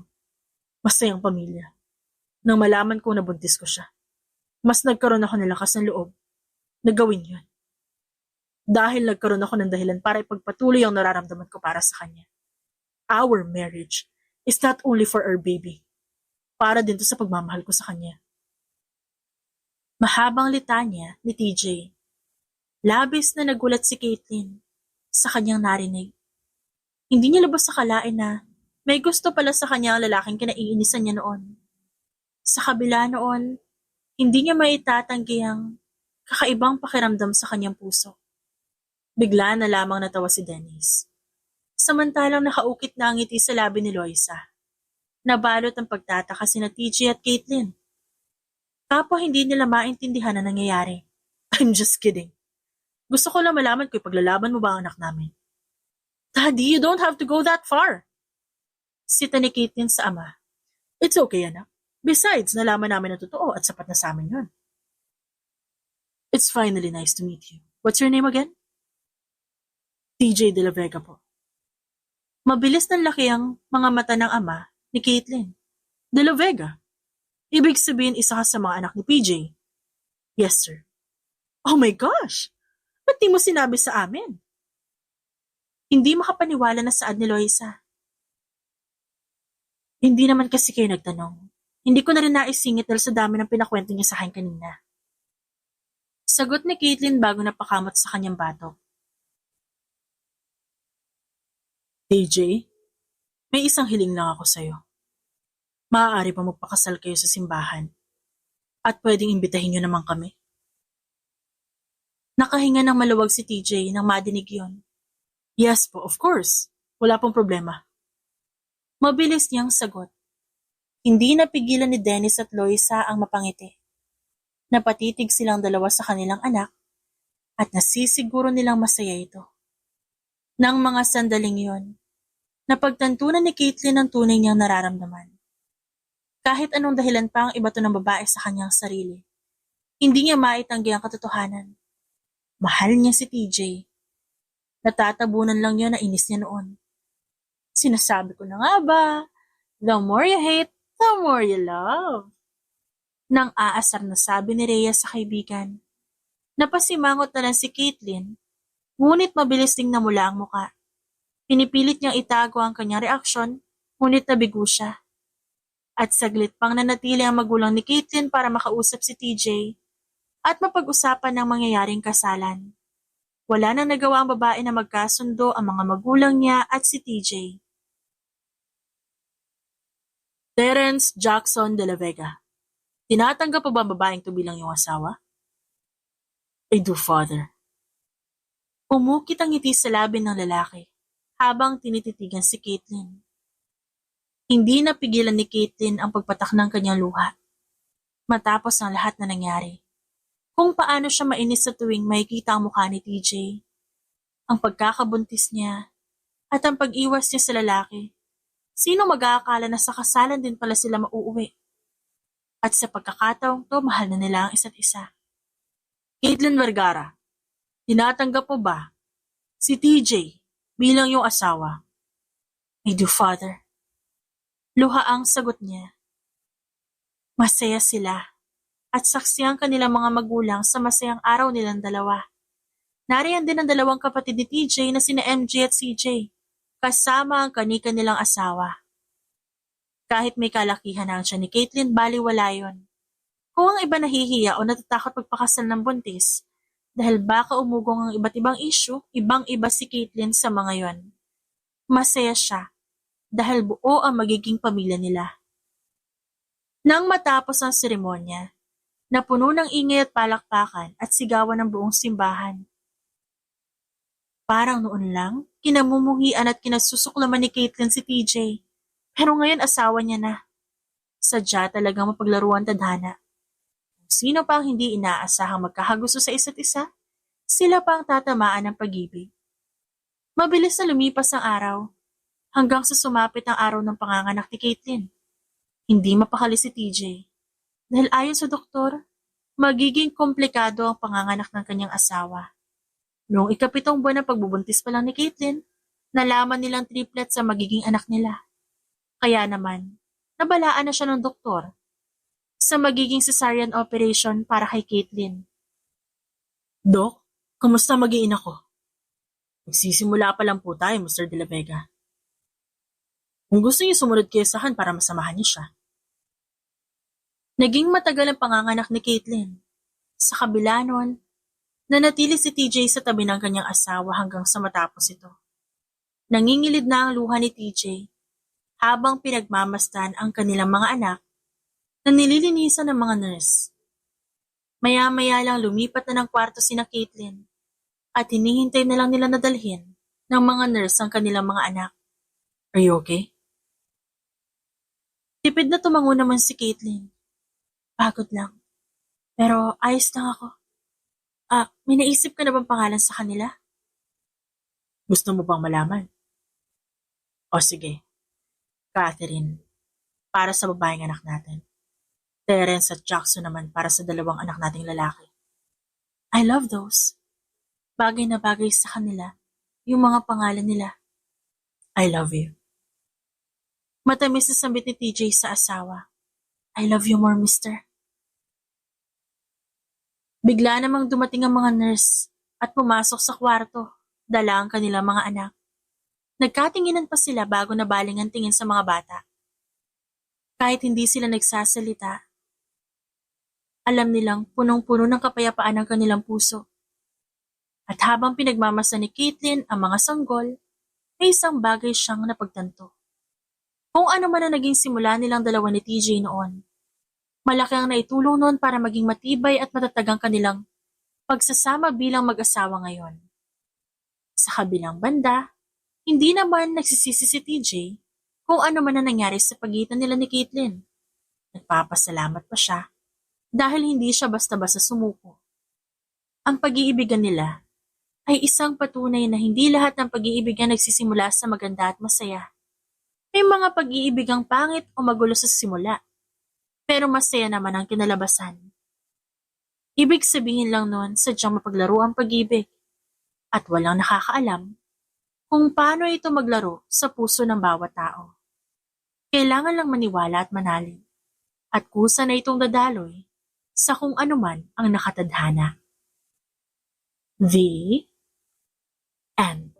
masayang pamilya. Nang malaman kong nabuntis ko siya, mas nagkaroon ako ng lakas ng loob na gawin yun. Dahil nagkaroon ako ng dahilan para ipagpatuloy ang nararamdaman ko para sa kanya. Our marriage is not only for our baby. Para din to sa pagmamahal ko sa kanya. Mahabang litanya ni TJ. Labis na nagulat si Caitlin sa kanyang narinig. Hindi niya lubos sa kalain na may gusto pala sa kanya ang lalaking kinaiinisan niya noon. Sa kabila noon, hindi niya maitatanggi ang kakaibang pakiramdam sa kanyang puso. Bigla na lamang natawa si Dennis. Samantalang nakaukit na ang ngiti sa labi ni Loisa. Nabalot ang pagtataka sina TJ at Caitlin. Kapwa hindi nila maintindihan ang nangyayari. I'm just kidding. Gusto ko lang malaman kung ipaglalaban mo ba ang anak namin. Daddy, you don't have to go that far. Sita ni Caitlin sa ama. It's okay, anak. Besides, nalaman namin na totoo at sapat na sa amin yun. It's finally nice to meet you. What's your name again? TJ De La Vega po. Mabilis ng laki ang mga mata ng ama ni Caitlin. De La Vega. Ibig sabihin isa ka sa mga anak ni PJ. Yes, sir. Oh my gosh! Ba't di mo sinabi sa amin? Hindi makapaniwala na saad ni Loisa. Hindi naman kasi kayo nagtanong. Hindi ko na rin naisingit dahil sa dami ng pinakwento niya sa akin kanina. Sagot ni Caitlin bago napakamot sa kanyang batok. TJ, may isang hiling lang ako sa'yo. Maaari pa magpakasal kayo sa simbahan. At pwedeng imbitahin niyo naman kami. Nakahinga ng maluwag si TJ nang madinig yon. Yes po, of course. Wala pong problema. Mabilis niyang sagot. Hindi napigilan ni Dennis at Loisa ang mapangiti. Napatitig silang dalawa sa kanilang anak at nasisiguro nilang masaya ito. Nang mga sandaling yon, napagtantunan ni Caitlin ang tunay niyang nararamdaman. Kahit anong dahilan pa ang ibato ng babae sa kanyang sarili, hindi niya maitanggi ang katotohanan. Mahal niya si TJ. Natatabunan lang niya na inis niya noon. Sinasabi ko na nga ba, the more you hate, the more you love. Nang aasar na sabi ni Rhea sa kaibigan. Napasimangot na lang si Caitlin, ngunit mabilis ding namula ang muka. Pinipilit niyang itago ang kanyang reaksyon, ngunit nabigo siya. At saglit pang nanatili ang magulang ni Caitlin para makausap si TJ at mapag-usapan ng mangyayaring kasalan. Wala nang nagawa ang babae na magkasundo ang mga magulang niya at si TJ. Terence Jackson De La Vega. Tinatanggap pa ba ang babaeng to bilang iyong asawa? I do, father. Umukit ang ngiti sa labi ng lalaki habang tinititigan si Caitlin. Hindi napigilan ni Caitlin ang pagpatak ng kanyang luha. Matapos ang lahat na nangyari. Kung paano siya mainis sa tuwing makikita ang mukha ni TJ. Ang pagkakabuntis niya at ang pag-iwas niya sa lalaki. Sino mag-aakala na sa kasalan din pala sila mauuwi? At sa pagkakataong to, mahal na nila ang isa't isa. Caitlin Vergara, tinatanggap mo ba si TJ bilang iyong asawa? I do, father. Luha ang sagot niya. Masaya sila at saksi ang kanilang mga magulang sa masayang araw nilang dalawa. Nariyan din ang dalawang kapatid ni TJ na sina MJ at CJ, kasama ang kanika nilang asawa. Kahit may kalakihan na ang siya ni Caitlin, baliwala yon. Kung ang iba nahihiya o natatakot magpakasal ng buntis, dahil baka umugong ang iba't ibang issue, ibang-iba si Caitlyn sa mga yon. Masaya siya dahil buo ang magiging pamilya nila. Nang matapos ang seremonya, napuno ng ingay at palakpakan at sigawan ng buong simbahan. Parang noon lang, kinamumuhian at kinasusuklaman ni Caitlyn si TJ. Pero ngayon asawa niya na. Sadya talagang mapaglaruan tadhana. Kung sino pa ang hindi inaasahang magkakagusto sa isa't isa, sila pa ang tatamaan ng pag-ibig. Mabilis na lumipas ang araw, hanggang sa sumapit ang araw ng panganganak ni Caitlyn. Hindi mapakali si TJ. Dahil ayon sa doktor, magiging komplikado ang panganganak ng kanyang asawa. Noong ika-7 buwan ng pagbubuntis pa lang ni Caitlyn, nalaman nilang triplets sa magiging anak nila. Kaya naman, nabalaan na siya ng doktor sa magiging cesarean operation para kay Caitlyn. Dok, kamusta mag-iina ko? Magsisimula pa lang po tayo, Mr. De La Vega. Kung gusto niyo sumunod kayo sa akin para masamahan niyo siya. Naging matagal ang panganganak ni Caitlyn. Sa kabila nun, nanatili si TJ sa tabi ng kanyang asawa hanggang sa matapos ito. Nangingilid na ang luha ni TJ habang pinagmamasdan ang kanilang mga anak na nililinisan ng mga nurse. Maya-maya lang lumipat na ng kwarto sina Caitlyn at hinihintay na lang nila nadalhin ng mga nurse ang kanilang mga anak. Are you okay? Tipid na tumango naman si Caitlyn. Pagod lang. Pero ayos lang ako. May naisip ka na bang pangalan sa kanila? Gusto mo bang malaman? O sige. Catherine, para sa babaeng anak natin. Terence at Jackson naman para sa 2 anak nating lalaki. I love those. Bagay na bagay sa kanila yung mga pangalan nila. I love you. Matamis na sambit ni TJ sa asawa. I love you more, mister. Bigla namang dumating ang mga nurse at pumasok sa kwarto, dala ang kanilang mga anak. Nagkatinginan pa sila bago nabaling ang tingin sa mga bata. Kahit hindi sila nagsasalita, alam nilang punong-puno ng kapayapaan ang kanilang puso. At habang pinagmamasa ni Caitlyn ang mga sanggol, may isang bagay siyang napagtanto. Kung ano man ang naging simula nilang dalawa ni TJ noon, malaki ang naitulong noon para maging matibay at matatag ang kanilang pagsasama bilang mag-asawa ngayon. Sa kabilang banda, hindi naman nagsisisi si TJ kung ano man ang nangyari sa pagitan nila ni Caitlyn. Nagpapasalamat pa siya dahil hindi siya basta-basta sumuko. Ang pag-iibigan nila ay isang patunay na hindi lahat ng pag-iibigan nagsisimula sa maganda at masaya. May mga pag-iibigang pangit o magulo sa simula, pero masaya naman ang kinalabasan. Ibig sabihin lang nun sadyang mapaglaro ang pag-ibig at walang nakakaalam kung paano ito maglaro sa puso ng bawat tao. Kailangan lang maniwala at manalig at kusa na itong dadaloy sa kung anuman ang nakatadhana. The end.